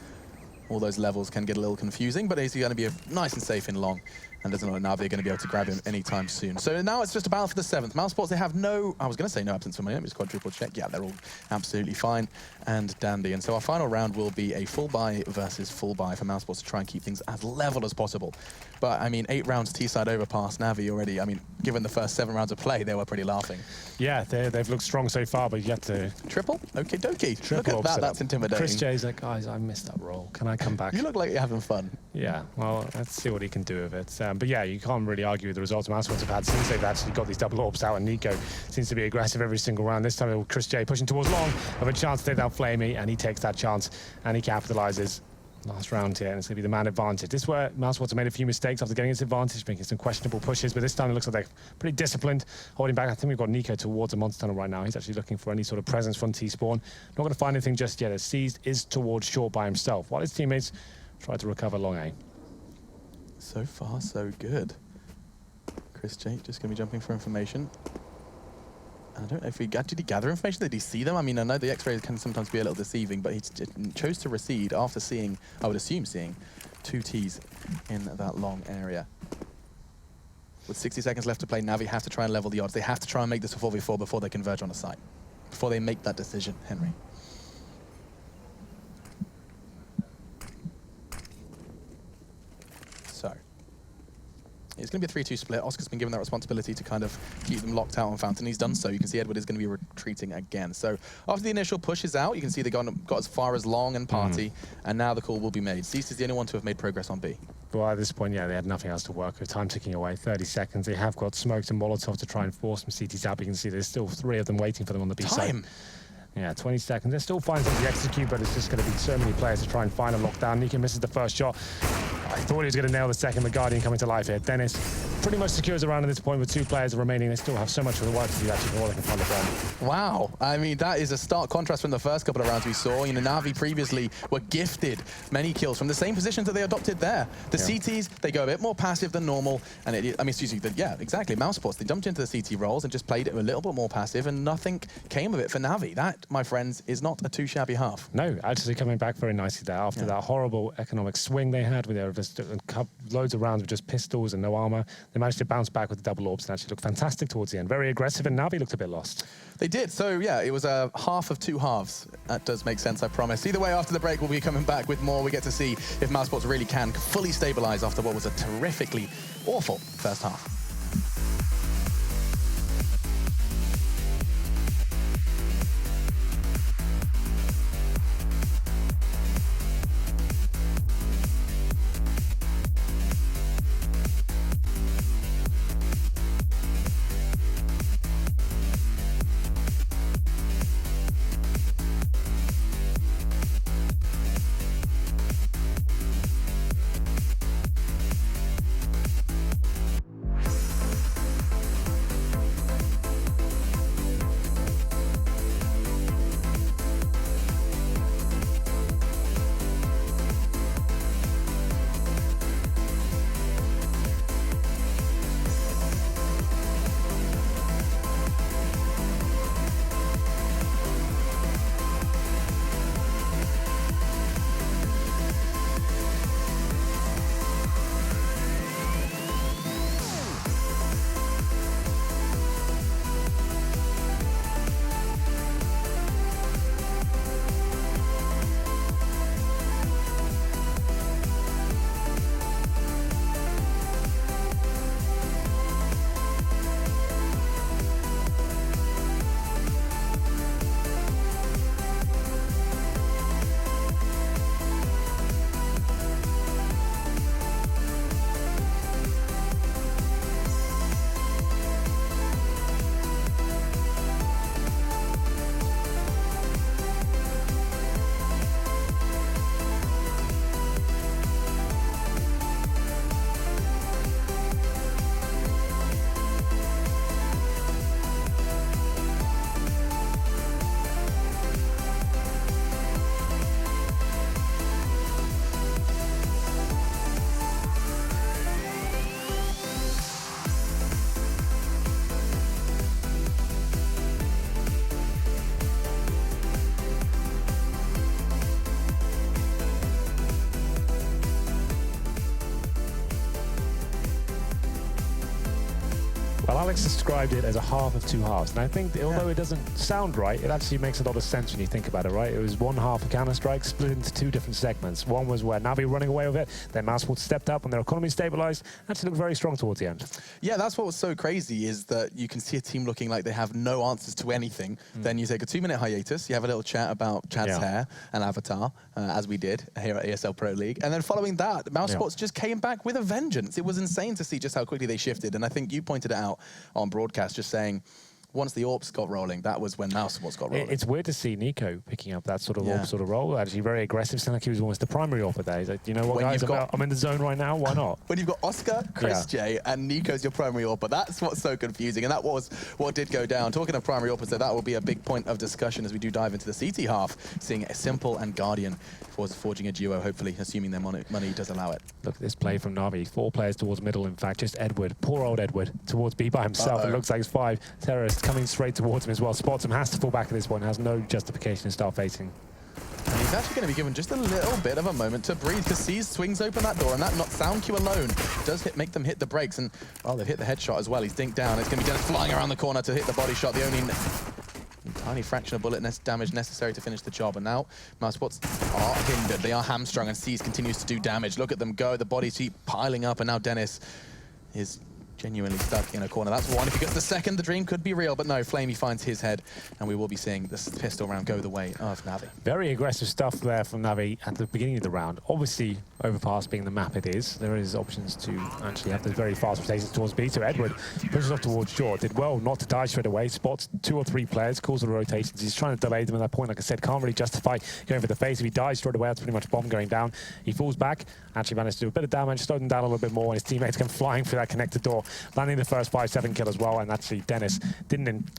All those levels can get a little confusing, but he's going to be nice and safe in long, and doesn't look like NaVi are going to be able to grab him anytime soon. So now it's just a battle for the 7th. mousesports, they have no, I was going to say no absence for my name, it's quadruple check. Yeah, they're all absolutely fine and dandy. And so our final round will be a full buy versus full buy for mousesports to try and keep things as level as possible. But, I mean, 8 rounds T-side Overpass, NaVi already, I mean, given the first 7 rounds of play, they were pretty laughing. Yeah, they've looked strong so far, but yet to... Triple? Okie dokie. Look at that, that's intimidating. Chris J's like, guys, I missed that roll. Can I come back? You look like you're having fun. Yeah, well, let's see what he can do with it. But yeah, you can't really argue with the results mousesports have had since they've actually got these double AWPs out, and Nico seems to be aggressive every single round. This time, Chris J pushing towards long, have a chance to take down Flamey, and he takes that chance, and he capitalizes. Last round here, and it's going to be the man advantage. This is where mousesports have made a few mistakes after getting its advantage, making some questionable pushes, but this time it looks like they're pretty disciplined, holding back. I think we've got Nico towards a monster tunnel right now. He's actually looking for any sort of presence from T-Spawn. Not going to find anything just yet, as Seized is towards short by himself, while his teammates try to recover long A. So far, so good. Chris Jake just going to be jumping for information. I don't know if did he gather information? Did he see them? I mean, I know the X-rays can sometimes be a little deceiving, but he chose to recede after seeing, I would assume seeing, 2 Ts in that long area. With 60 seconds left to play, NaVi have to try and level the odds. They have to try and make this a 4v4 before they converge on a site. Before they make that decision, Henry. So. It's going to be a 3-2 split. Oscar's been given that responsibility to kind of keep them locked out on Fountain. He's done so. You can see Edward is going to be retreating again. So after the initial push is out, you can see they got as far as Long and Party, and now the call will be made. Cease is the only one to have made progress on B. Well, at this point, yeah, they had nothing else to work with. Time ticking away, 30 seconds. They have got smokes and Molotov to try and force some CTs out. But you can see there's still 3 of them waiting for them on the B side. Yeah, 20 seconds. They're still finding something to execute, but it's just going to be so many players to try and find a lockdown. Nico misses the first shot. I thought he was going to nail the second. The Guardian coming to life here. Dennis pretty much secures the round at this point with 2 players remaining. They still have so much of the work to do actually before they can find the ground. Wow. I mean, that is a stark contrast from the first couple of rounds we saw. You know, NaVi previously were gifted many kills from the same positions that they adopted there. The CTs, they go a bit more passive than normal. And yeah, exactly. mousesports, they jumped into the CT roles and just played it a little bit more passive, and nothing came of it for NaVi. That, my friends, is not a too shabby half. No, actually coming back very nicely there after that horrible economic swing they had with their just loads of rounds with just pistols and no armor. They managed to bounce back with the double orbs and actually looked fantastic towards the end. Very aggressive, and NaVi looked a bit lost. They did. So, yeah, it was a half of 2 halves. That does make sense, I promise. Either way, after the break, we'll be coming back with more. We get to see if mousesports really can fully stabilize after what was a terrifically awful first half. Well, Alex described it as a half of 2 halves, and I think although it doesn't sound right, it actually makes a lot of sense when you think about it, right? It was one half of Counter-Strike split into 2 different segments. One was where NaVi running away with it, then mousesports stepped up and their economy stabilized, actually looked very strong towards the end. Yeah, that's what was so crazy, is that you can see a team looking like they have no answers to anything. Then you take a 2-minute hiatus, you have a little chat about Chad's hair and Avatar, as we did here at ESL Pro League, and then following that, mousesports just came back with a vengeance. It was insane to see just how quickly they shifted, and I think you pointed it out on broadcast, just saying, once the AWPs got rolling, that was when mousesports got rolling. It's weird to see Nico picking up that sort of AWP sort of role. Actually, very aggressive. Sounded like he was almost the primary AWPer there. He's like, you know what, guys, I'm in the zone right now. Why not? When you've got Oscar, Chris J, and Nico's your primary AWPer, that's what's so confusing. And that was what did go down. Talking of primary AWPers, so that will be a big point of discussion as we do dive into the CT half, seeing Simple and Guardian forging a duo, hopefully, assuming their money does allow it. Look at this play from NaVi. 4 players towards middle, in fact. Just Edward, poor old Edward, towards B by himself. It looks like it's 5 terrorists coming straight towards him as well. Spots him, has to fall back at this point, has no justification to start facing. And he's actually going to be given just a little bit of a moment to breathe, because Seas swings open that door, and that not sound cue alone does make them hit the brakes. And, well, they've hit the headshot as well. He's dinked down. It's going to be Dennis flying around the corner to hit the body shot, the only tiny fraction of bullet damage necessary to finish the job. And now mousesports are hindered. They are hamstrung, and Seas continues to do damage. Look at them go. The bodies keep piling up, and now Dennis is genuinely stuck in a corner. That's one. If he gets the second, the dream could be real, but no, Flamey finds his head, and we will be seeing this pistol round go the way of NaVi. Very aggressive stuff there from NaVi at the beginning of the round. Obviously, Overpass being the map it is, there is options to actually have those very fast rotations towards B. So Edward pushes off towards short. Did well not to die straight away. Spots 2 or 3 players, calls the rotations. He's trying to delay them at that point. Like I said, can't really justify going for the face. If he dies straight away, that's pretty much bomb going down. He falls back, actually managed to do a bit of damage, slowed him down a little bit more, and his teammates come flying through that connected door, landing the first 5-7 kill as well. And actually Dennis didn't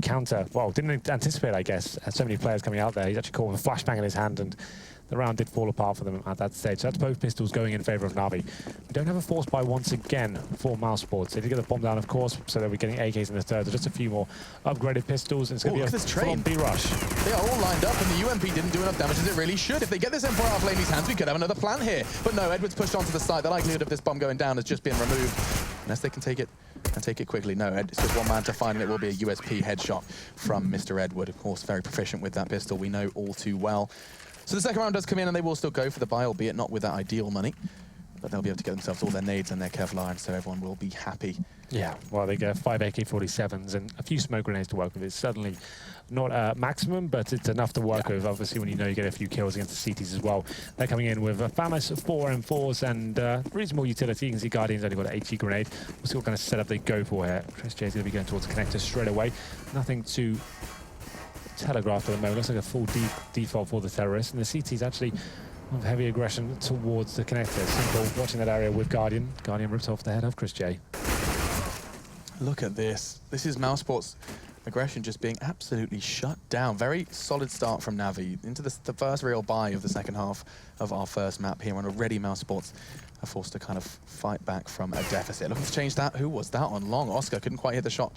anticipate, I guess, so many players coming out there. He's actually caught with a flashbang in his hand, and the round did fall apart for them at that stage. So that's both pistols going in favor of NaVi. We don't have a force buy once again for mousesports. They did get the bomb down, of course, so they'll be getting AKs in the third. So just a few more upgraded pistols, and it's going to be a full-on B-rush. They are all lined up, and the UMP didn't do enough damage as it really should. If they get this M4 out of Flamey's hands, we could have another plan here. But no, Edward's pushed onto the side. The likelihood of this bomb going down has just been removed, unless they can take it and take it quickly. No, it's just one man to find, and it will be a USP headshot from Mr. Edward. Of course, very proficient with that pistol. We know all too well. So the second round does come in, and they will still go for the buy, albeit not with that ideal money. But they'll be able to get themselves all their nades and their Kevlar, and so everyone will be happy. Yeah, well, they get 5 AK-47s and a few smoke grenades to work with. It's certainly not a maximum, but it's enough to work with, obviously, when you know you get a few kills against the CTs as well. They're coming in with a famous 4 M4s and reasonable utility. You can see Guardian's only got an HE grenade. We'll see what kind of setup they go for here. Chris J's going to be going towards the connector straight away. Nothing to telegraphed at the moment. Looks like a full default for the terrorists, and the CT's actually of heavy aggression towards the connector. Simple watching that area with Guardian. Guardian ripped off the head of Chris J. Look at this. This is mousesports aggression just being absolutely shut down. Very solid start from NaVi into the first real buy of the second half of our first map here, and already mousesports are forced to kind of fight back from a deficit. Looking to change that. Who was that on long? Oscar couldn't quite hit the shot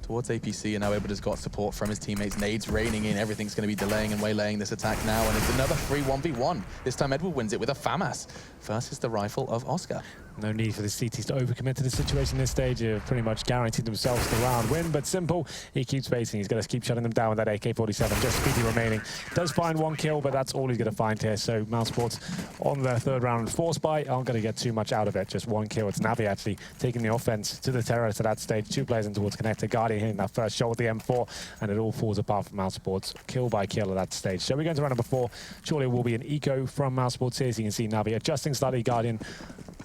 towards APC, and now Edward has got support from his teammates. Nades raining in. Everything's going to be delaying and waylaying this attack now, and it's another 3-1v1. This time Edward wins it with a FAMAS versus the rifle of Oscar. No need for the CTs to overcommit to the situation this stage. They've pretty much guaranteed themselves the round win, but Simple, he keeps facing. He's going to keep shutting them down with that AK-47. Just Speedy remaining. Does find 1 kill, but that's all he's going to find here. So mousesports on their third round force buy aren't going to get too much out of it. Just 1 kill. It's NaVi actually taking the offense to the terrorists at that stage. 2 players in towards connector. Guardian hitting that first shot with the M4, and it all falls apart from mousesports. Kill by kill at that stage. So we're going to round number 4. Surely it will be an eco from mousesports here. As you can see, NaVi adjusting slightly. Guardian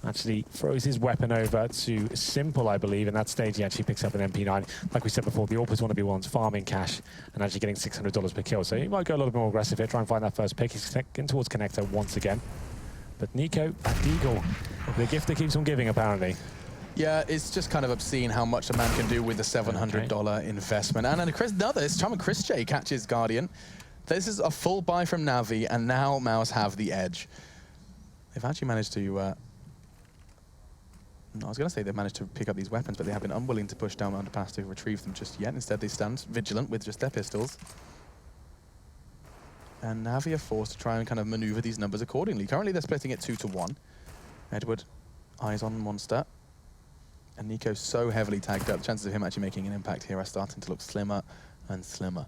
actually throws his weapon over to Simple, I believe. In that stage, he actually picks up an MP9. Like we said before, the AWPers want to be ones farming cash and actually getting $600 per kill. So he might go a little bit more aggressive here, try and find that first pick. He's getting towards connector once again. But Nico at Deagle, the gift that keeps on giving, apparently. Yeah, it's just kind of obscene how much a man can do with a $700 investment. And this time Chris J catches Guardian. This is a full buy from NaVi, and now Mouse have the edge. They've actually managed to... I was going to say they've managed to pick up these weapons, but they have been unwilling to push down Underpass to retrieve them just yet. Instead, they stand vigilant with just their pistols. And NaVi are forced to try and kind of maneuver these numbers accordingly. Currently, they're splitting it 2-1. Edward, eyes on Monster. And Nico's so heavily tagged up. The chances of him actually making an impact here are starting to look slimmer and slimmer.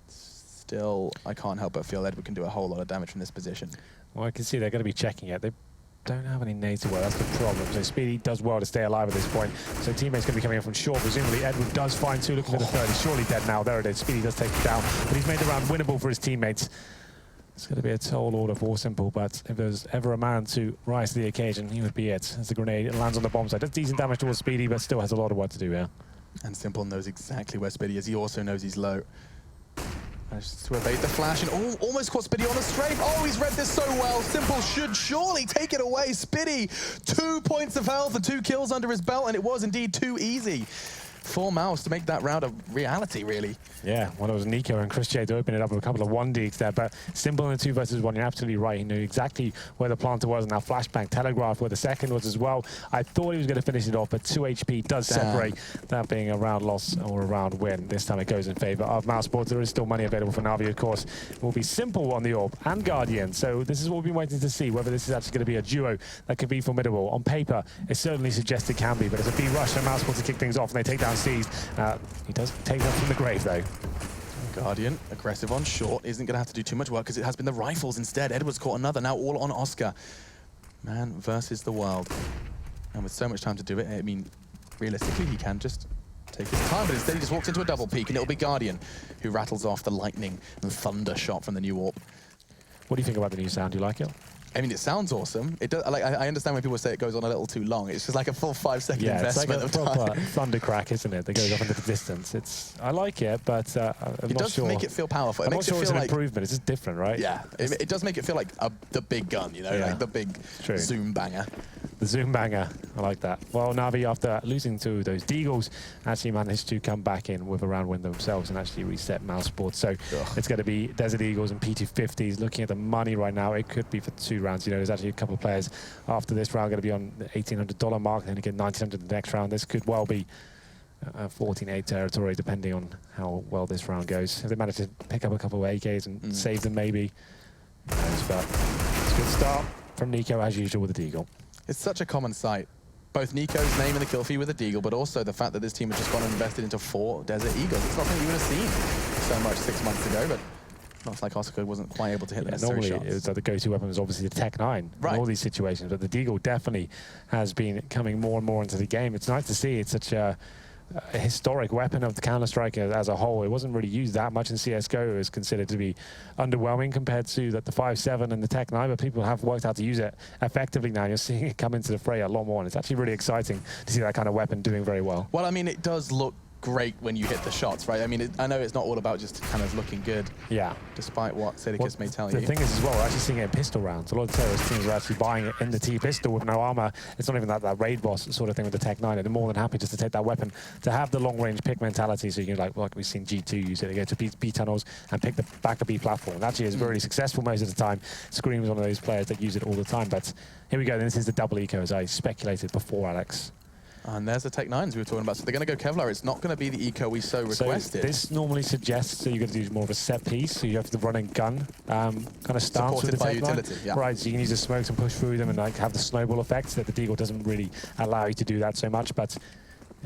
Still, I can't help but feel Edward can do a whole lot of damage from this position. Well, I can see they're going to be checking it. They don't have any nades to work. That's the problem. So Speedy does well to stay alive at this point. So teammates going to be coming in from short. Presumably Edward does find 2, looking for the third. He's surely dead now. There it is. Speedy does take it down. But he's made the round winnable for his teammates. It's going to be a tall order for Simple, but if there's ever a man to rise to the occasion, he would be it. As the grenade lands on the bomb side. Does decent damage towards Speedy, but still has a lot of work to do here. And Simple knows exactly where Speedy is. He also knows he's low. Manages to evade the flash and almost caught Speedy on the strafe. Oh, he's read this so well. Simple should surely take it away. Speedy, 2 points of health and 2 kills under his belt, and it was indeed too easy for Mouse to make that round a reality, really. Yeah, well, it was Nico and Chris J to open it up with a couple of 1-deeks there, but Simple in the 2 versus 1, you're absolutely right. He knew exactly where the planter was, and that flashbang telegraphed where the second was as well. I thought he was going to finish it off, but 2 HP does separate that being a round loss or a round win. This time it goes in favor of mousesports. There is still money available for NaVi, of course. It will be Simple on the AWP and Guardian, so this is what we've been waiting to see, whether this is actually going to be a duo that could be formidable. On paper, it certainly suggests it can be, but it's a B rush and mousesports to kick things off, and they take down Seized. He does take that from the grave, though. Guardian, aggressive on short, isn't going to have to do too much work because it has been the rifles instead. Edwards caught another, now all on Oscar. Man versus the world. And with so much time to do it, I mean, realistically, he can just take his time, but instead he just walks into a double peek, and it'll be Guardian who rattles off the lightning and thunder shot from the new AWP. What do you think about the new sound? Do you like it? I mean, it sounds awesome. It does, like, I understand when people say it goes on a little too long. It's just like a full 5-second investment it's like a proper thunder crack, isn't it? That goes off into the distance. I like it, but I'm it not does sure. make it feel powerful. I'm It not makes sure it it's feel an like improvement. It's just different, right? yeah, it does make it feel like the big gun, you know, like the big zoom banger. The zoom banger, I like that. Well, NaVi, after losing to those Deagles, actually managed to come back in with a round win themselves and actually reset mousesports. So it's going to be Desert Eagles and P250s. Looking at the money right now, it could be for 2 rounds. You know, there's actually a couple of players after this round going to be on the $1,800 mark, then again $1,900 the next round. This could well be 14-8 territory, depending on how well this round goes. If they manage to pick up a couple of AKs and save them, maybe. Who knows, but it's a good start from Nico, as usual, with the Deagle. It's such a common sight. Both Nico's name in the kill feed with a Deagle, but also the fact that this team has just gone and invested into 4 Desert Eagles. It's not something you would have seen so much 6 months ago, but looks like Oscar wasn't quite able to hit the necessary shots. Normally, it was like the go-to weapon was obviously the Tech 9 in all these situations, but the Deagle definitely has been coming more and more into the game. It's nice to see. It's such a historic weapon of the Counter-Strike as a whole. It wasn't really used that much in CSGO. It was considered to be underwhelming compared to the 5.7 and the Tech 9, but people have worked out to use it effectively now. You're seeing it come into the fray a lot more, and it's actually really exciting to see that kind of weapon doing very well. Well, I mean, it does look great when you hit the shots, right? I mean, I know it's not all about just kind of looking good. Yeah. Despite what Sedicus may tell you. The thing is as well, we're actually seeing it in pistol rounds. A lot of terrorist teams are actually buying it in the T-pistol with no armor. It's not even that raid boss sort of thing with the Tech 9. They're more than happy just to take that weapon, to have the long-range pick mentality, so you can, like we've seen G2 use it. They go to B tunnels and pick back the B platform. And actually, it's very successful most of the time. Scream is one of those players that use it all the time. But here we go. This is the double eco, as I speculated before, Alex. And there's the Tech 9s we were talking about. So they're going to go Kevlar. It's not going to be the eco we so requested. So this normally suggests that you're going to do more of a set piece, so you have the run and gun kind of stance with the Tech 9. Right, so you can use the smokes and push through them and like have the snowball effects that the Deagle doesn't really allow you to do that so much. But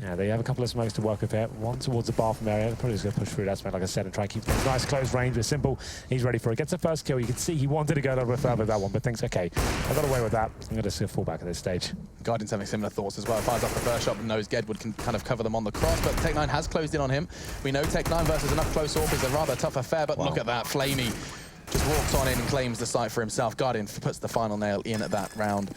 yeah, they have a couple of smokes to work with here. One towards the bathroom area. They're probably just going to push through that smoke, like I said, and try and keep things nice, close range with Simple. He's ready for it. Gets the first kill. You can see he wanted to go a little bit further with that one, but thinks, okay, I got away with that. I'm going to fall back at this stage. Guardian's having similar thoughts as well. Fires up the first shot, but knows Gedwood can kind of cover them on the cross, but Tech 9 has closed in on him. We know Tech 9 versus enough close AWP is a rather tough affair, but look at that. Flamey just walks on in and claims the site for himself. Guardian puts the final nail in at that round,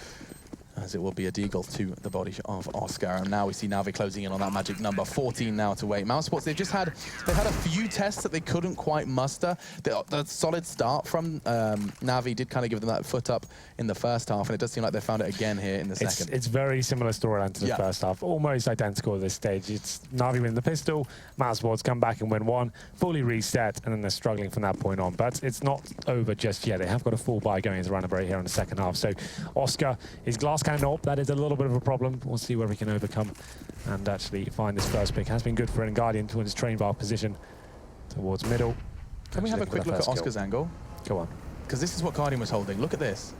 as it will be a Deagle to the body of Oscar. And now we see NaVi closing in on that magic number, 14 now to 8. mousesports, they've had a few tests that they couldn't quite muster. The solid start from NaVi did kind of give them that foot up in the first half, and it does seem like they found it again here in the second. It's very similar storyline to the first half, almost identical at this stage. It's NaVi win the pistol, mousesports come back and win one, fully reset, and then they're struggling from that point on. But it's not over just yet. They have got a full buy going into round number 8 here in the second half. So Oscar is glass cannon AWP. That is a little bit of a problem. We'll see where we can overcome and actually find this first pick. Has been good for Guardian towards his train bar position towards middle. Can we have a quick look at Oscar's angle? Go on. Because this is what Guardian was holding. Look at this.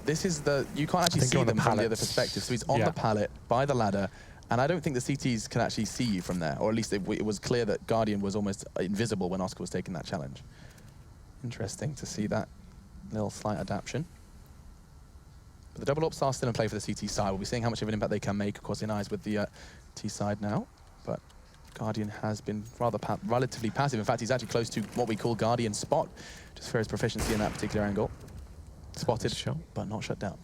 This is the, you can't actually see them from the other perspective. So he's on the pallet by the ladder, and I don't think the CTs can actually see you from there, or at least it was clear that Guardian was almost invisible when Oscar was taking that challenge. Interesting to see that little slight adaptation. But the double AWPs are still in play for the CT side. We'll be seeing how much of an impact they can make, of course, in eyes with the T side now. But Guardian has been rather relatively passive. In fact, he's actually close to what we call Guardian spot, just for his proficiency in that particular angle. Spotted, but not shut down.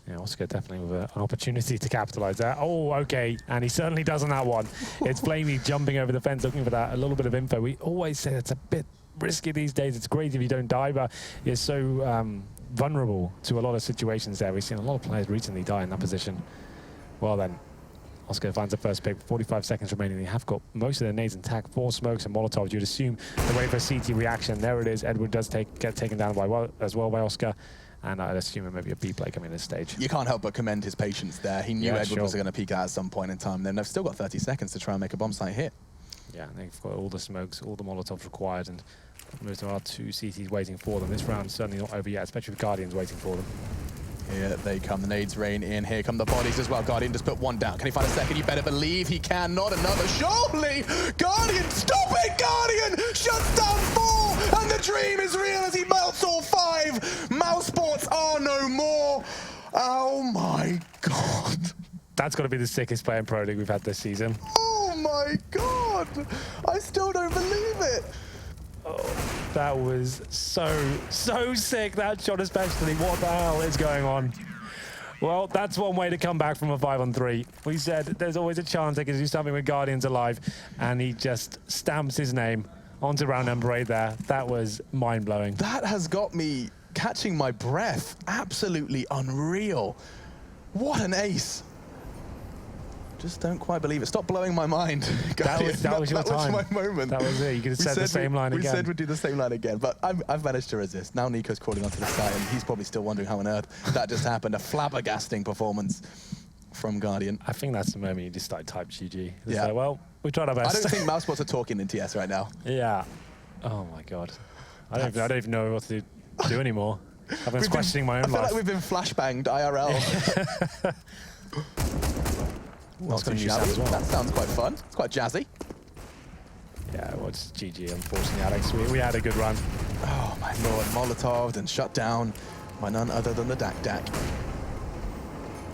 Yeah, Oscar definitely with an opportunity to capitalize that. Oh, okay, and he certainly does on that one. It's Flamey jumping over the fence, looking for that, a little bit of info. We always say it's a bit risky these days. It's great if you don't die, but it's so vulnerable to a lot of situations there. We've seen a lot of players recently die in that position. Well then, Oscar finds the first pick, 45 seconds remaining. They have got most of their nades intact, 4 smokes and molotovs. You'd assume they're waiting for a CT reaction. There it is. Edward does get taken down by as well by Oscar. And I'd assume it may be a B play coming in this stage. You can't help but commend his patience there. He knew Edward was going to peek out at some point in time. Then they've still got 30 seconds to try and make a bomb site hit. Yeah, they've got all the smokes, all the molotovs required, and there are 2 CTs waiting for them. This round's certainly not over yet, especially with Guardians waiting for them. Here they come, the nades rain in. Here come the bodies as well. Guardian just put 1 down. Can he find a second? You better believe he can. Not another. Surely! Guardian, stop it! Guardian shuts down 4! And the dream is real as he melts all 5! Mousesports are no more! Oh my god! That's got to be the sickest player in Pro League we've had this season. Oh my god! I still don't believe it! Oh, that was so sick, that shot especially. What the hell is going on? Well, that's one way to come back from a 5-on-3. We said there's always a chance they can do something with Guardians alive, and he just stamps his name onto round number 8 there. That was mind-blowing. That has got me catching my breath. Absolutely unreal. What an ace. Just don't quite believe it. Stop blowing my mind. That was your time. That was my moment. That was it. You could have said the same line again. We said we'd do the same line again, but I've managed to resist. Now Nico's crawling onto the side, and he's probably still wondering how on earth that just happened. A flabbergasting performance from Guardian. I think that's the moment you just start type GG. It's Yeah. like, well, we tried our best. I don't think Mousesports are talking in TS right now. Yeah. Oh my god. I don't even know what to do anymore. I've been questioning my own I feel life. like we've been flashbanged IRL. Not too shabby. Well. That sounds quite fun. It's quite jazzy. Yeah, well, it's GG, unfortunately, Alex. We had a good run. Oh, my lord. Molotoved and shut down by none other than the Dak.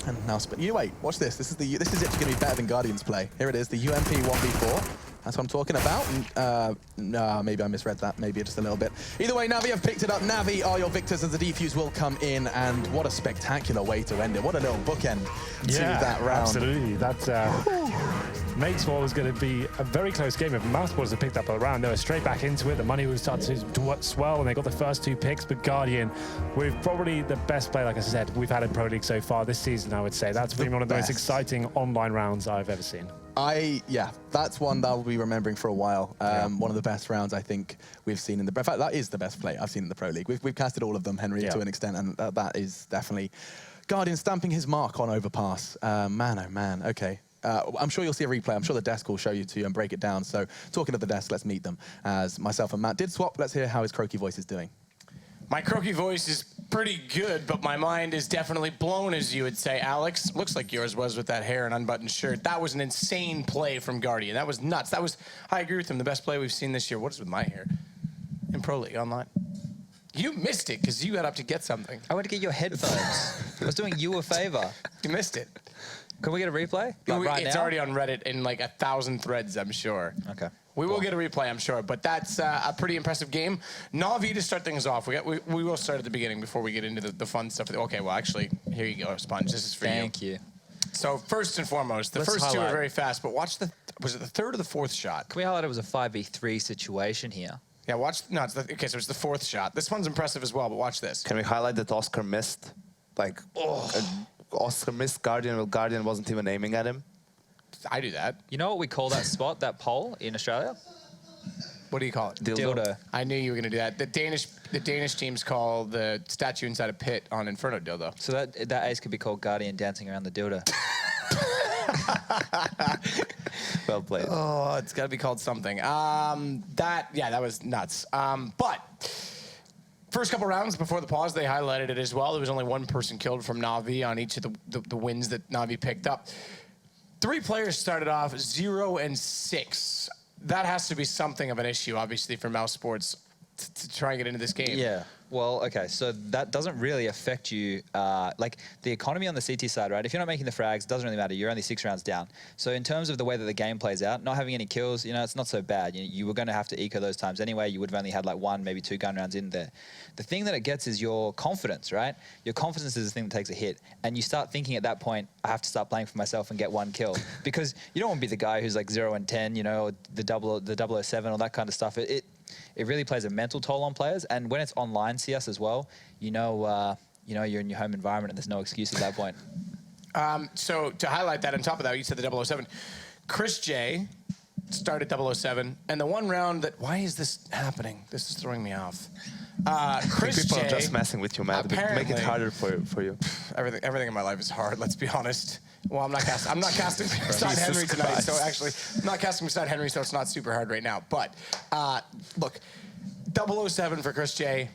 And now, you wait, watch this. This is actually going to be better than Guardians play. Here it is, the UMP 1v4. That's what I'm talking about. Nah, maybe I misread that. Maybe just a little bit. Either way, NaVi have picked it up. NaVi are your victors as the defuse will come in. And what a spectacular way to end it. What a little bookend to that round. Absolutely. That makes what was going to be a very close game. If Mousesports had picked up a round, they were straight back into it. The money was starting to swell, and they got the first 2 picks. But Guardian, with probably the best play, like I said, we've had in Pro League so far this season, I would say. That's been one of the most exciting online rounds I've ever seen. Yeah, that's one that I'll be remembering for a while. One of the best rounds I think we've seen in the... In fact, that is the best play I've seen in the Pro League. We've casted all of them, Henry, to an extent, and that is definitely Guardian stamping his mark on Overpass. Man, oh man, okay. I'm sure you'll see a replay. I'm sure the desk will show you to you and break it down. So talking of the desk, let's meet them. As myself and Matt did swap, let's hear how his croaky voice is doing. My croaky voice is pretty good, but my mind is definitely blown, as you would say, Alex. Looks like yours was with that hair and unbuttoned shirt. That was an insane play from Guardian. That was nuts. That was, I agree with him, the best play we've seen this year. What is with my hair? In Pro League Online. You missed it because you got up to get something. I went to get your headphones. I was doing you a favor. You missed it. Can we get a replay? Like right it's now? already on Reddit in like 1,000 threads, I'm sure. Okay. We will get a replay, I'm sure, but that's a pretty impressive game. NaVi, to start things off, we will start at the beginning before we get into the fun stuff. Okay, well, actually, here you go, Sponge. This is for you. Thank you. So first and foremost, the first 2 are very fast, but watch was it the 3rd or the 4th shot? Can we highlight it was a 5v3 situation here? Yeah, watch, no, okay, so it's the 4th shot. This one's impressive as well, but watch this. Can we highlight that Oscar missed? Like, Oscar missed Guardian, while Guardian wasn't even aiming at him. I do that. You know what we call that spot, that pole in Australia? What do you call it? Dildo. I knew you were going to do that. The Danish teams call the statue inside a pit on Inferno dildo. So that ace could be called Guardian dancing around the dildo. Well played. Oh, it's got to be called something. That was nuts. But first couple rounds before the pause, they highlighted it as well. There was only 1 person killed from NaVi on each of the wins that NaVi picked up. 3 players started off 0 and 6. That has to be something of an issue, obviously, for Mousesports. to try and get into this game. Yeah. Well, okay, so that doesn't really affect you, like the economy on the CT side, right? If you're not making the frags, it doesn't really matter. You're only 6 rounds down. So in terms of the way that the game plays out, not having any kills, you know, it's not so bad. You were going to have to eco those times anyway. You would have only had like 1, maybe 2 gun rounds in there. The thing that it gets is your confidence, right? Your confidence is the thing that takes a hit. And you start thinking at that point, I have to start playing for myself and get 1 kill. Because you don't want to be the guy who's like 0 and 10, you know, or the 007, all that kind of stuff. It really plays a mental toll on players, and when it's online CS as well, you know you're in your home environment, and there's no excuse at that point. So to highlight that, on top of that, you said the 007. Chris J started 007, and the one round that, why is this happening? This is throwing me off. Chris People J, are just messing with you, man. Make it harder for you. Everything in my life is hard. Let's be honest. Well, I'm not casting beside Henry tonight. So actually, I'm not casting beside Henry, so it's not super hard right now. But look, 007 for Chris J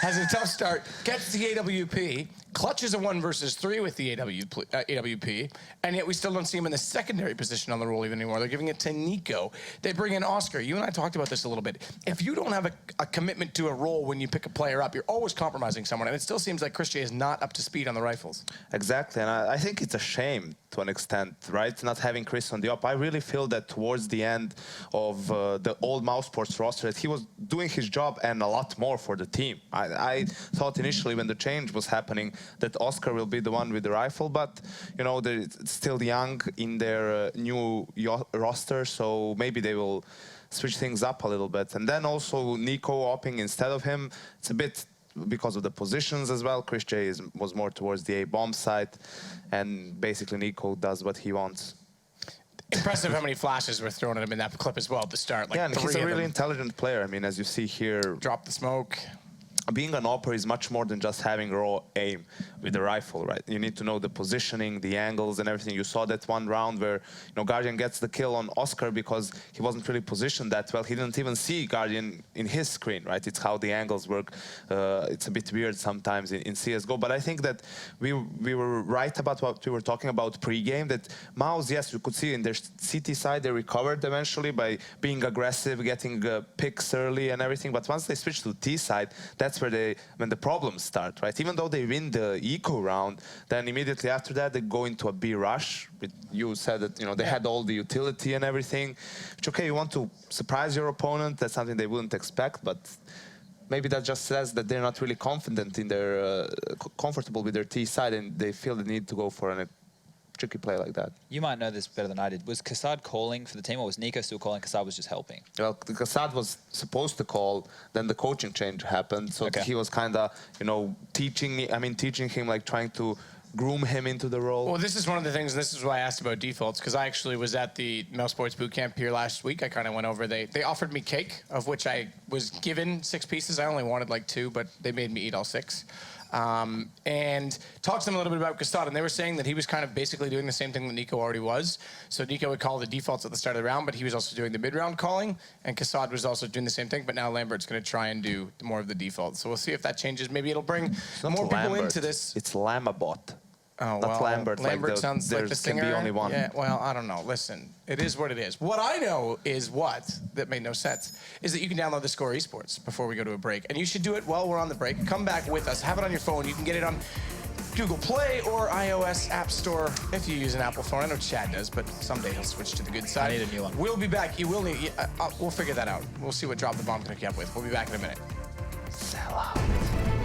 has a tough start. Gets the AWP. Clutches a 1 versus 3 with the AWP, and yet we still don't see him in the secondary position on the role even anymore. They're giving it to Nico. They bring in Oscar. You and I talked about this a little bit. If you don't have a commitment to a role when you pick a player up, you're always compromising someone, and it still seems like Chris J is not up to speed on the rifles. Exactly, and I think it's a shame to an extent, right? Not having Chris on the op. I really feel that towards the end of the old mousesports roster, that he was doing his job and a lot more for the team. I thought initially when the change was happening that Oscar will be the one with the rifle, but you know they're still young in their new roster, so maybe they will switch things up a little bit. And then also Nico opping instead of him. It's a bit because of the positions as well. Chris J was more towards the A-bomb side, and basically Nico does what he wants. Impressive how many flashes were thrown at him in that clip as well at the start. Like, yeah, and 3 he's a of really them. intelligent player. I mean, as you see here, Drop the smoke. being an opera is much more than just having raw aim with the rifle, right? You need to know the positioning, the angles, and everything. You saw that one round where, you know, Guardian gets the kill on Oscar because he wasn't really positioned that well. He didn't even see Guardian in his screen, right? It's how the angles work. It's a bit weird sometimes in CSGO, but I think that we were right about what we were talking about pre-game, that Mouse, yes, you could see in their CT side, they recovered eventually by being aggressive, getting picks early and everything, but once they switched to the T side, that's where when the problems start, right? Even though they win the eco round, then immediately after that they go into a B rush. You said that, you know, they had all the utility and everything. Which, okay, you want to surprise your opponent. That's something they wouldn't expect, but maybe that just says that they're not really confident in their comfortable with their T side, and they feel the need to go for a tricky play like that. You might know this better than I did. Was Kassad calling for the team, or was Nico still calling? Kassad was just helping. Well, Kassad was supposed to call, then the coaching change happened, so Okay. he was kind of, you know, teaching him, like trying to groom him into the role. Well, this is one of the things, and this is why I asked about defaults, because I actually was at the mousesports boot camp here last week. I kind of went over. They offered me cake, of which I was given 6 pieces. I only wanted like 2, but they made me eat all 6. And talked to them a little bit about Kassad, and they were saying that he was kind of basically doing the same thing that Nico already was. So Nico would call the defaults at the start of the round, but he was also doing the mid-round calling, and Kassad was also doing the same thing, but now Lambert's going to try and do more of the defaults. So we'll see if that changes. Maybe it'll bring more people into this. It's Lamabot. Oh, Not well, Lambert. Lambert sounds like the singer. There can be only one. Yeah, well, I don't know. Listen, it is what it is. What I know is that made no sense, is that you can download the Score Esports before we go to a break. And you should do it while we're on the break. Come back with us. Have it on your phone. You can get it on Google Play or iOS App Store if you use an Apple phone. I know Chad does, but someday he'll switch to the good side. I need a new one. We'll be back. You will need... we'll figure that out. We'll see what Drop the Bomb can hook you up with. We'll be back in a minute. Sell out.